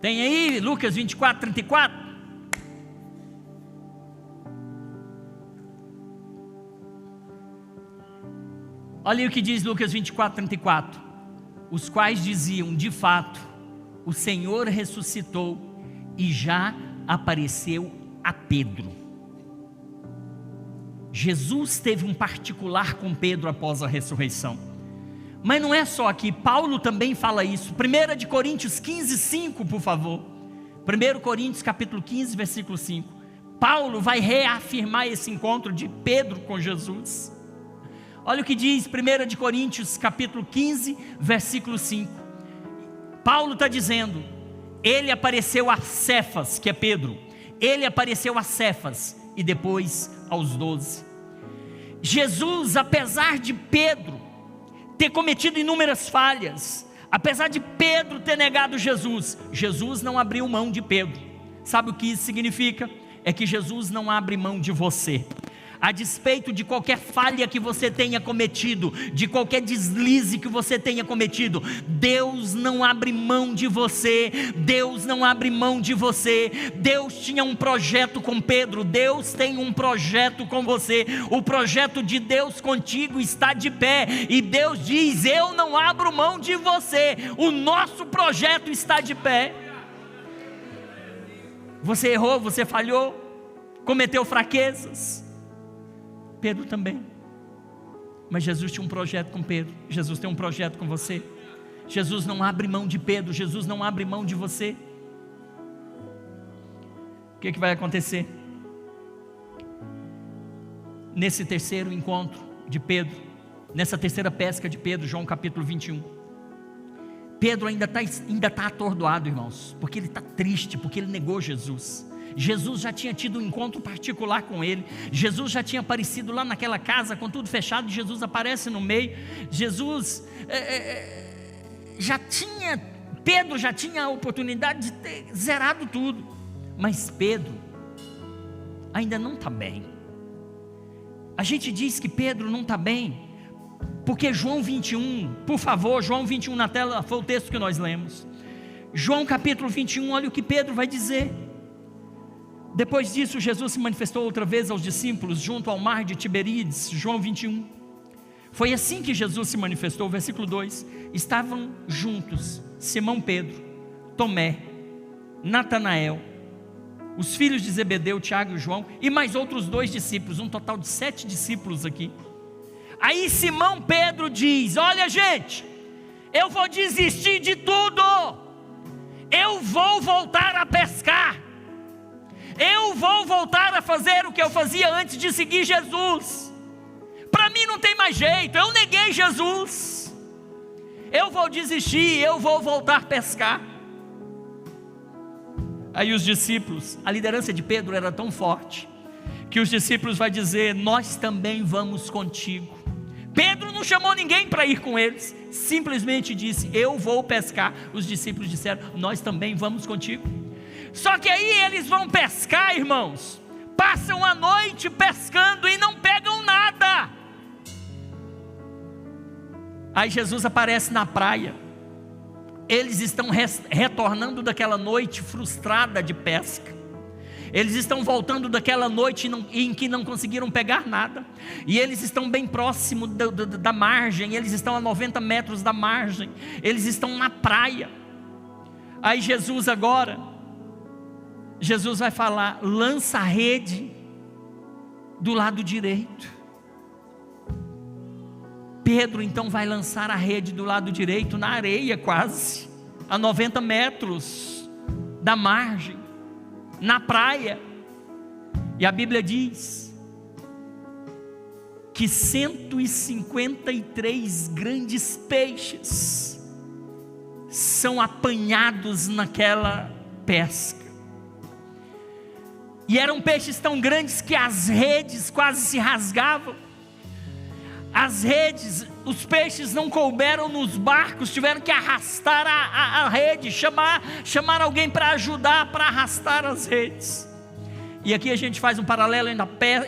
Tem aí Lucas 24, 34? Olha aí o que diz Lucas 24, 34. Os quais diziam: de fato, o Senhor ressuscitou e já apareceu a Pedro. Jesus teve um particular com Pedro após a ressurreição. Mas não é só aqui, Paulo também fala isso. 1 de Coríntios 15, 5, por favor. 1 Coríntios capítulo 15, versículo 5. Paulo vai reafirmar esse encontro de Pedro com Jesus. Olha o que diz 1 de Coríntios capítulo 15, versículo 5. Paulo está dizendo: ele apareceu a Cefas, que é Pedro. Ele apareceu a Cefas e depois aos 12. Jesus, apesar de Pedro ter cometido inúmeras falhas, apesar de Pedro ter negado Jesus, Jesus não abriu mão de Pedro. Sabe o que isso significa? É que Jesus não abre mão de você. A despeito de qualquer falha que você tenha cometido, de qualquer deslize que você tenha cometido, Deus não abre mão de você. Deus não abre mão de você. Deus tinha um projeto com Pedro, Deus tem um projeto com você. O projeto de Deus contigo está de pé, e Deus diz: eu não abro mão de você. O nosso projeto está de pé. Você errou, você falhou, cometeu fraquezas, Pedro também. Mas Jesus tinha um projeto com Pedro. Jesus tem um projeto com você. Jesus não abre mão de Pedro. Jesus não abre mão de você. O que vai acontecer? Nesse terceiro encontro de Pedro, nessa terceira pesca de Pedro, João capítulo 21, Pedro ainda está atordoado, irmãos, porque ele está triste, porque ele negou Jesus. Jesus já tinha tido um encontro particular com ele. Jesus já tinha aparecido lá naquela casa com tudo fechado. Jesus aparece no meio. Pedro já tinha a oportunidade de ter zerado tudo, mas Pedro ainda não está bem. A gente diz que Pedro não está bem porque João 21, por favor, João 21 na tela, foi o texto que nós lemos. João capítulo 21, olha o que Pedro vai dizer. Depois disso, Jesus se manifestou outra vez aos discípulos junto ao mar de Tiberíades. João 21. Foi assim que Jesus se manifestou. Versículo 2. Estavam juntos Simão Pedro, Tomé, Natanael, os filhos de Zebedeu, Tiago e João, e mais outros 2 discípulos, um total de 7 discípulos aqui. Aí Simão Pedro diz: olha gente, eu vou desistir de tudo, eu vou voltar a pescar, eu vou voltar a fazer o que eu fazia antes de seguir Jesus. Para mim não tem mais jeito, eu neguei Jesus, eu vou desistir, eu vou voltar a pescar. Aí os discípulos, a liderança de Pedro era tão forte, que os discípulos vão dizer: nós também vamos contigo. Pedro não chamou ninguém para ir com eles, simplesmente disse: eu vou pescar. Os discípulos disseram: nós também vamos contigo. Só que aí eles vão pescar, irmãos, passam a noite pescando e não pegam nada. Aí Jesus aparece na praia, eles estão retornando daquela noite frustrada de pesca, eles estão voltando daquela noite em que não conseguiram pegar nada, e eles estão bem próximo da margem, eles estão a 90 metros da margem, eles estão na praia. Aí Jesus vai falar: lança a rede do lado direito. Pedro então vai lançar a rede do lado direito, na areia quase, a 90 metros da margem, na praia. E a Bíblia diz que 153 grandes peixes são apanhados naquela pesca. E eram peixes tão grandes que as redes quase se rasgavam. As redes, os peixes não couberam nos barcos, tiveram que arrastar a rede, chamar alguém para ajudar, para arrastar as redes. E aqui a gente faz um paralelo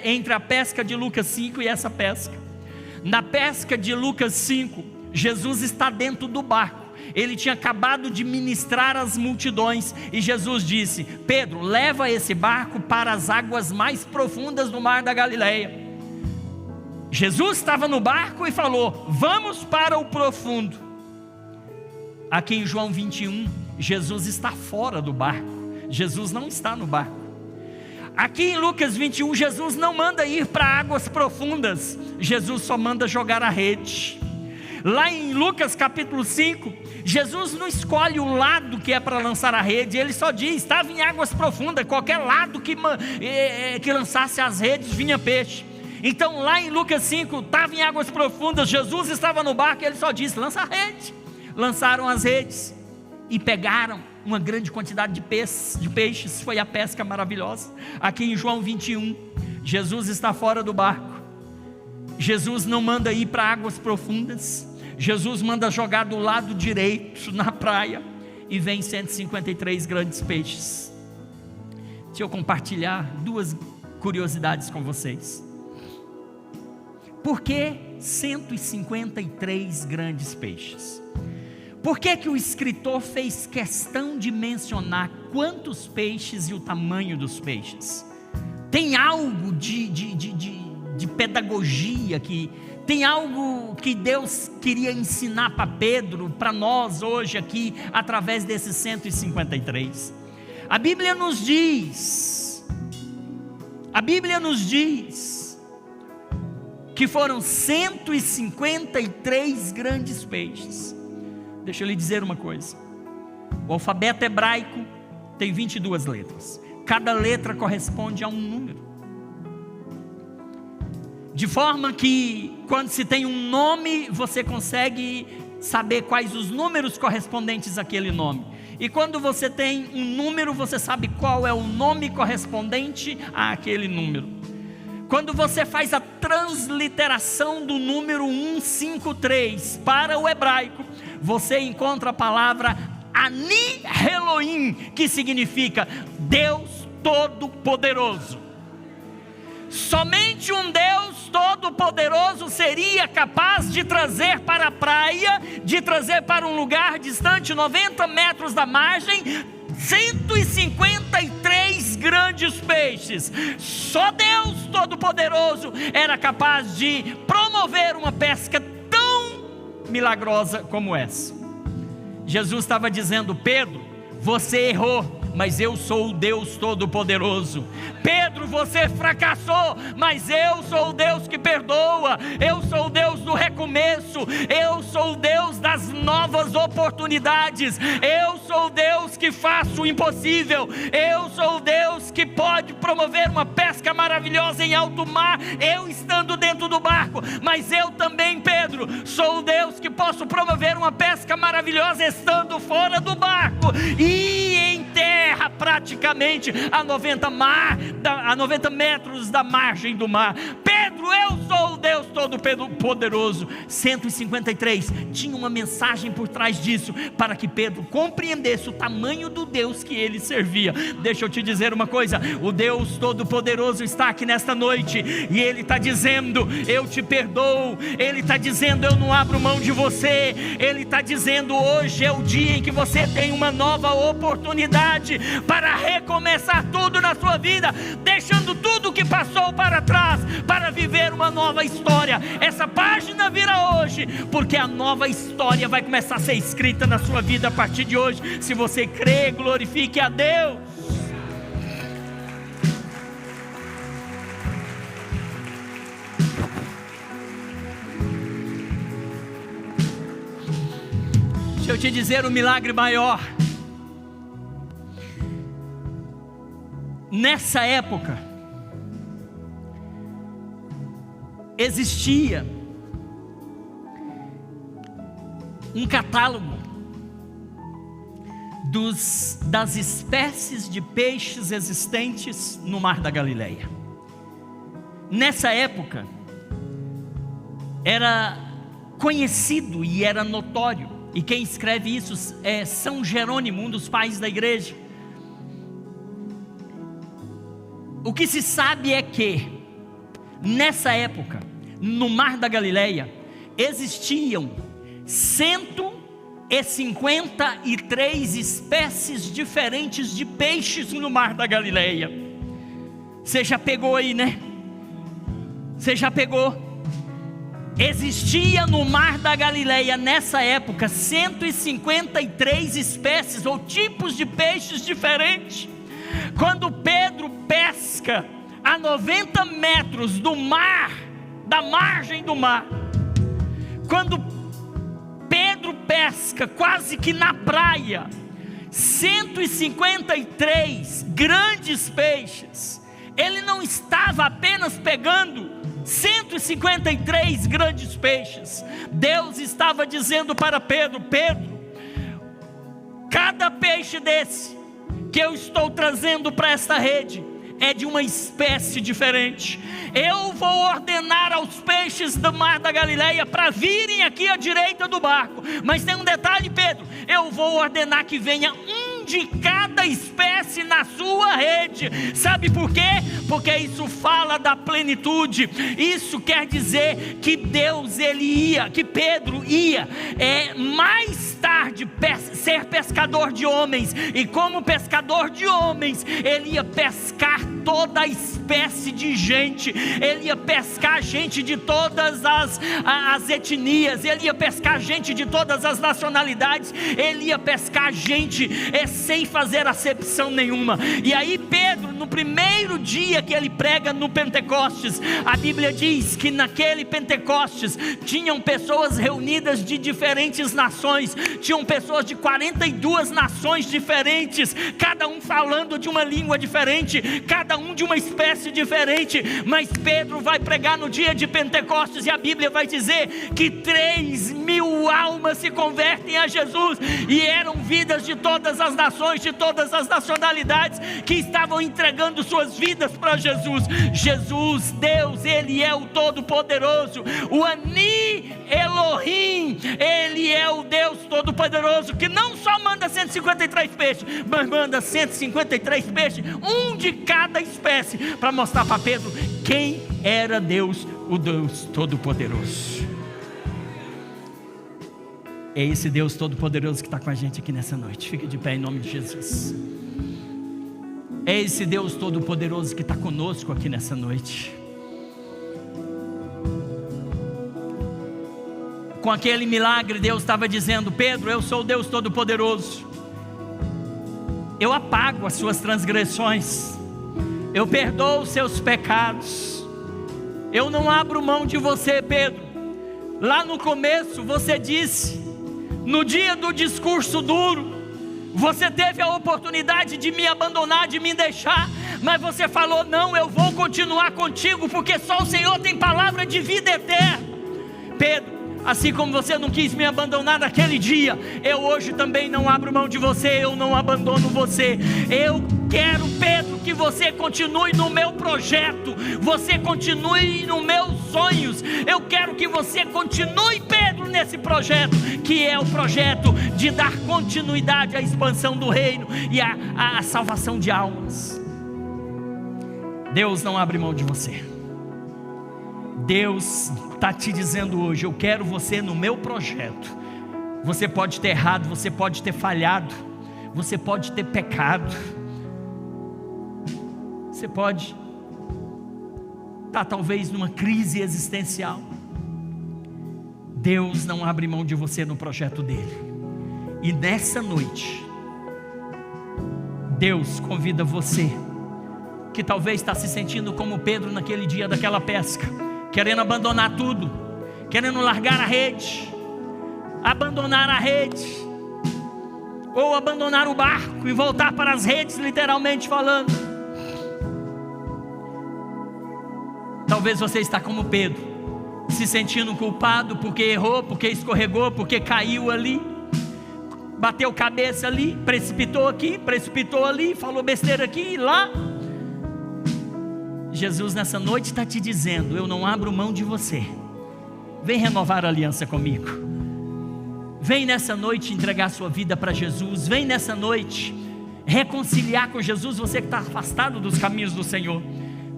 entre a pesca de Lucas 5 e essa pesca. Na pesca de Lucas 5, Jesus está dentro do barco. Ele tinha acabado de ministrar às multidões, e Jesus disse: Pedro, leva esse barco para as águas mais profundas do mar da Galileia. Jesus estava no barco e falou: vamos para o profundo. Aqui em João 21, Jesus está fora do barco, Jesus não está no barco. Aqui em Lucas 21, Jesus não manda ir para águas profundas, Jesus só manda jogar a rede. Lá em Lucas capítulo 5, Jesus não escolhe o lado que é para lançar a rede, ele só diz: estava em águas profundas, qualquer lado que lançasse as redes vinha peixe. Então lá em Lucas 5, estava em águas profundas, Jesus estava no barco, e ele só disse: lança a rede. Lançaram as redes e pegaram uma grande quantidade de peixes, foi a pesca maravilhosa. Aqui em João 21, Jesus está fora do barco, Jesus não manda ir para águas profundas, Jesus manda jogar do lado direito na praia, e vem 153 grandes peixes. Deixa eu compartilhar 2 curiosidades com vocês. Por que 153 grandes peixes? Por que o escritor fez questão de mencionar quantos peixes e o tamanho dos peixes? Tem algo de pedagogia aqui, tem algo que Deus queria ensinar para Pedro, para nós hoje aqui, através desses 153. A Bíblia nos diz que foram 153 grandes peixes. Deixa eu lhe dizer uma coisa: o alfabeto hebraico tem 22 letras, cada letra corresponde a um número, de forma que quando se tem um nome, você consegue saber quais os números correspondentes àquele nome, e quando você tem um número, você sabe qual é o nome correspondente àquele número. Quando você faz a transliteração do número 153 para o hebraico, você encontra a palavra Ani Elohim, que significa Deus Todo-Poderoso. Somente um Deus Todo-Poderoso seria capaz de trazer para a praia, de trazer para um lugar distante 90 metros da margem, 153 grandes peixes. Só Deus Todo-Poderoso era capaz de promover uma pesca tão milagrosa como essa. Jesus estava dizendo: Pedro, você errou, mas eu sou o Deus Todo-Poderoso. Pedro, você fracassou, mas eu sou o Deus que perdoa. Eu sou o Deus do recomeço. Eu sou o Deus das novas oportunidades. Eu sou o Deus que faço o impossível. Eu sou o Deus que pode promover uma pesca maravilhosa em alto mar, eu estando dentro do barco. Mas eu também, Pedro, sou o Deus que posso promover uma pesca maravilhosa estando fora do barco e em terra, praticamente a 90 metros da margem do mar. Pedro, eu sou o Deus Todo-Poderoso. 153 tinha uma mensagem por trás disso, para que Pedro compreendesse o tamanho do Deus que ele servia. Deixa eu te dizer uma coisa: o Deus Todo-Poderoso está aqui nesta noite, e Ele está dizendo: eu te perdoo. Ele está dizendo: eu não abro mão de você. Ele está dizendo: hoje é o dia em que você tem uma nova oportunidade para recomeçar tudo na sua vida, deixando tudo que passou para trás, para viver uma nova história. Essa página vira hoje, porque a nova história vai começar a ser escrita na sua vida a partir de hoje. Se você crê, glorifique a Deus. Deixa eu te dizer o milagre maior. Nessa época existia um catálogo das espécies de peixes existentes no Mar da Galileia. Nessa época era conhecido e era notório, e quem escreve isso é São Jerônimo, um dos pais da igreja. O que se sabe é que nessa época, no Mar da Galileia, existiam 153 espécies diferentes de peixes no Mar da Galileia. Você já pegou aí, né? Você já pegou? Existia no Mar da Galileia nessa época 153 espécies ou tipos de peixes diferentes. Quando Pedro pesca a 90 metros do mar, da margem do mar, quando Pedro pesca quase que na praia 153 grandes peixes, ele não estava apenas pegando 153 grandes peixes. Deus estava dizendo para Pedro: Pedro, cada peixe desse que eu estou trazendo para esta rede é de uma espécie diferente. Eu vou ordenar aos peixes do Mar da Galileia para virem aqui à direita do barco. Mas tem um detalhe, Pedro: eu vou ordenar que venha um de cada espécie na sua rede. Sabe por quê? Porque isso fala da plenitude. Isso quer dizer que que Pedro ia mais tarde ser pescador de homens, e como pescador de homens, ele ia pescar toda a espécie de gente. Ele ia pescar gente de todas as etnias, ele ia pescar gente de todas as nacionalidades, ele ia pescar gente sem fazer acepção nenhuma. E aí Pedro, no primeiro dia que ele prega no Pentecostes, a Bíblia diz que naquele Pentecostes tinham pessoas reunidas de diferentes nações, tinham pessoas de 42 nações diferentes, cada um falando de uma língua diferente, cada um de uma espécie diferente. Mas Pedro vai pregar no dia de Pentecostes, e a Bíblia vai dizer que 3.000 almas se convertem a Jesus, e eram vidas de todas as nações, de todas as nacionalidades, que estavam entregando suas vidas para Jesus. Jesus, Deus, Ele é o Todo-Poderoso, o Ani Elohim. Ele é o Deus Todo-Poderoso, que não só manda 153 peixes, mas manda 153 peixes, um de cada espécie, para mostrar para Pedro quem era Deus, o Deus Todo-Poderoso. É esse Deus Todo-Poderoso que está com a gente aqui nessa noite. Fica de pé em nome de Jesus. É esse Deus Todo-Poderoso que está conosco aqui nessa noite. Com aquele milagre, Deus estava dizendo: Pedro, eu sou o Deus Todo-Poderoso. eu apago as suas transgressões, eu perdoo os seus pecados, eu não abro mão de você, Pedro. Lá no começo você disse, no dia do discurso duro, você teve a oportunidade de me abandonar, de me deixar, mas você falou, não, eu vou continuar contigo, porque só o Senhor tem palavra de vida eterna. Pedro, assim como você não quis me abandonar naquele dia, eu hoje também não abro mão de você, eu não abandono você. Eu quero, Pedro, que você continue no meu projeto, você continue nos meus sonhos. Eu quero que você continue, Pedro, nesse projeto, que é o projeto de dar continuidade à expansão do reino e à salvação de almas. Deus não abre mão de você. Deus está te dizendo hoje, eu quero você no meu projeto. Você pode ter errado, você pode ter falhado, você pode ter pecado, você pode estar talvez numa crise existencial. Deus não abre mão de você no projeto dele. E nessa noite, Deus convida você, que talvez está se sentindo como Pedro naquele dia daquela pesca, querendo abandonar tudo, querendo largar a rede, abandonar a rede, ou abandonar o barco e voltar para as redes, literalmente falando. Talvez você está como Pedro, se sentindo culpado porque errou, porque escorregou, porque caiu ali, bateu cabeça ali, precipitou aqui, precipitou ali, falou besteira aqui e lá. Jesus nessa noite está te dizendo, eu não abro mão de você. Vem renovar a aliança comigo. Vem nessa noite entregar sua vida para Jesus. Vem nessa noite reconciliar com Jesus, você que está afastado dos caminhos do Senhor.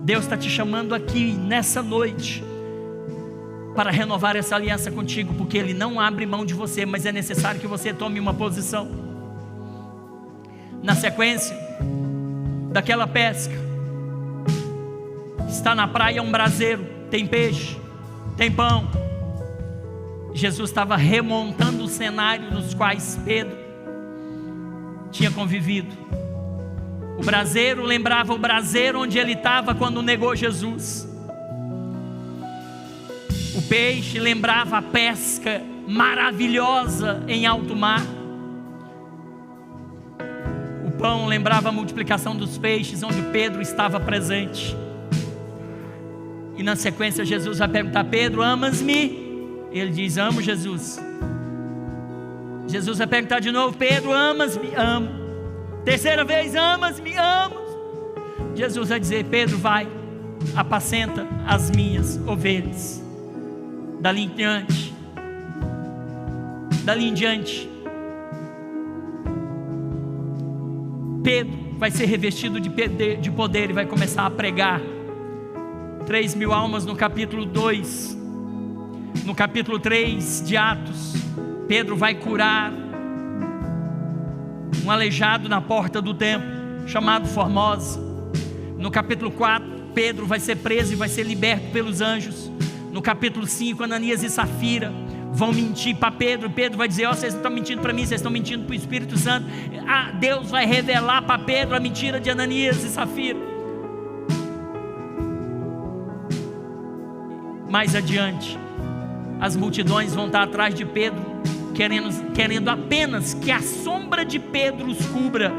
Deus está te chamando aqui nessa noite para renovar essa aliança contigo, porque Ele não abre mão de você, mas é necessário que você tome uma posição. Na sequência daquela pesca, está na praia um braseiro, tem peixe, tem pão. Jesus estava remontando o cenário nos quais Pedro tinha convivido. O braseiro lembrava o braseiro onde ele estava quando negou Jesus. O peixe lembrava a pesca maravilhosa em alto mar. O pão lembrava a multiplicação dos peixes onde Pedro estava presente. E na sequência Jesus vai perguntar, Pedro, amas-me? Ele diz, amo, Jesus. Jesus vai perguntar de novo, Pedro, amas-me? Amo. Terceira vez, amas-me? Amo. Jesus vai dizer, Pedro, vai, apacenta as minhas ovelhas. Dali em diante, Pedro vai ser revestido de poder e vai começar a pregar. 3.000 almas no capítulo 2, no capítulo 3 de Atos, Pedro vai curar um aleijado na porta do templo, chamado Formosa. No capítulo 4, Pedro vai ser preso e vai ser liberto pelos anjos. No capítulo 5, Ananias e Safira vão mentir para Pedro. Pedro vai dizer, vocês não estão mentindo para mim, vocês estão mentindo para o Espírito Santo. Deus vai revelar para Pedro a mentira de Ananias e Safira. Mais adiante, as multidões vão estar atrás de Pedro, querendo apenas que a sombra de Pedro os cubra,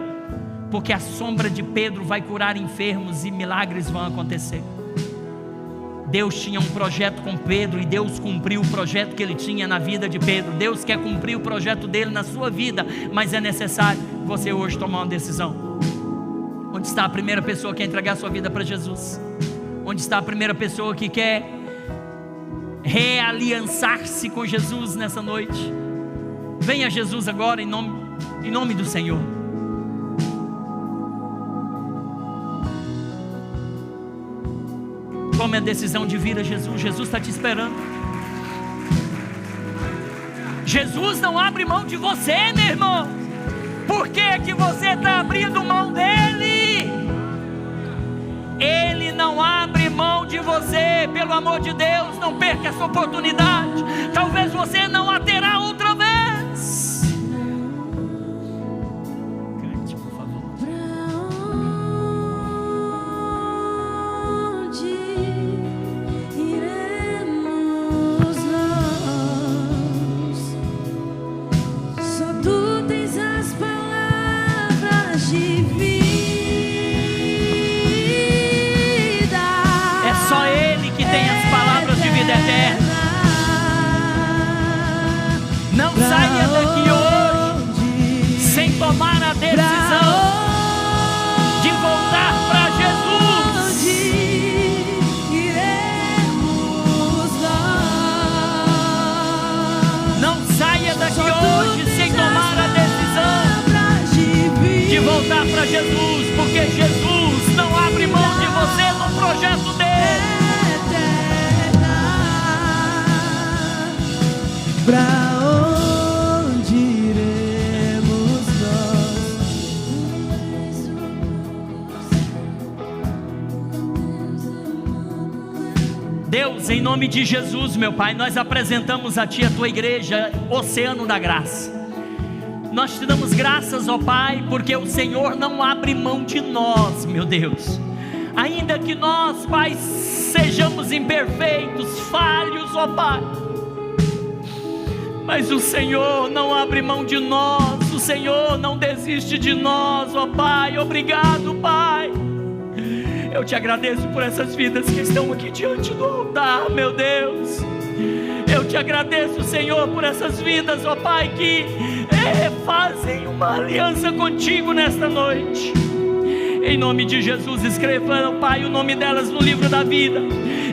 porque a sombra de Pedro vai curar enfermos e milagres vão acontecer. Deus tinha um projeto com Pedro e Deus cumpriu o projeto que Ele tinha na vida de Pedro. Deus quer cumprir o projeto dele na sua vida, mas é necessário você hoje tomar uma decisão. Onde está a primeira pessoa que quer entregar sua vida para Jesus? Onde está a primeira pessoa que quer realiançar-se com Jesus nessa noite? Venha Jesus agora em nome do Senhor. Tome a decisão de vir a Jesus. Jesus está te esperando. Jesus não abre mão de você, meu irmão. Por que você está abrindo mão dele? Ele não abre mão de você. Pelo amor de Deus, não perca essa oportunidade. Talvez você não a terá outra vez. Cante, por favor. para Jesus, porque Jesus não abre mão de você no projeto dele. Pra onde iremos nós? Deus, em nome de Jesus, meu Pai, nós apresentamos a Ti a Tua igreja, Oceano da Graça. Nós te damos graças, ó Pai, porque o Senhor não abre mão de nós, meu Deus. Ainda que nós, Pai, sejamos imperfeitos, falhos, ó Pai, mas o Senhor não abre mão de nós, o Senhor não desiste de nós, ó Pai. Obrigado, Pai. Eu te agradeço por essas vidas que estão aqui diante do altar, meu Deus. Eu te agradeço, Senhor, por essas vidas, ó Pai, que fazem uma aliança contigo nesta noite. Em nome de Jesus, escreva, ó Pai, o nome delas no livro da vida,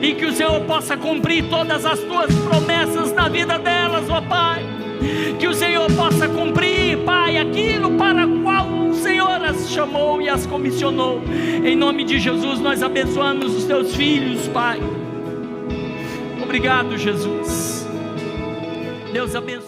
e que o Senhor possa cumprir todas as tuas promessas na vida delas, ó Pai. Que o Senhor possa cumprir, Pai, aquilo para o qual o Senhor as chamou e as comissionou. Em nome de Jesus, nós abençoamos os teus filhos, Pai. Obrigado, Jesus. Deus abençoe.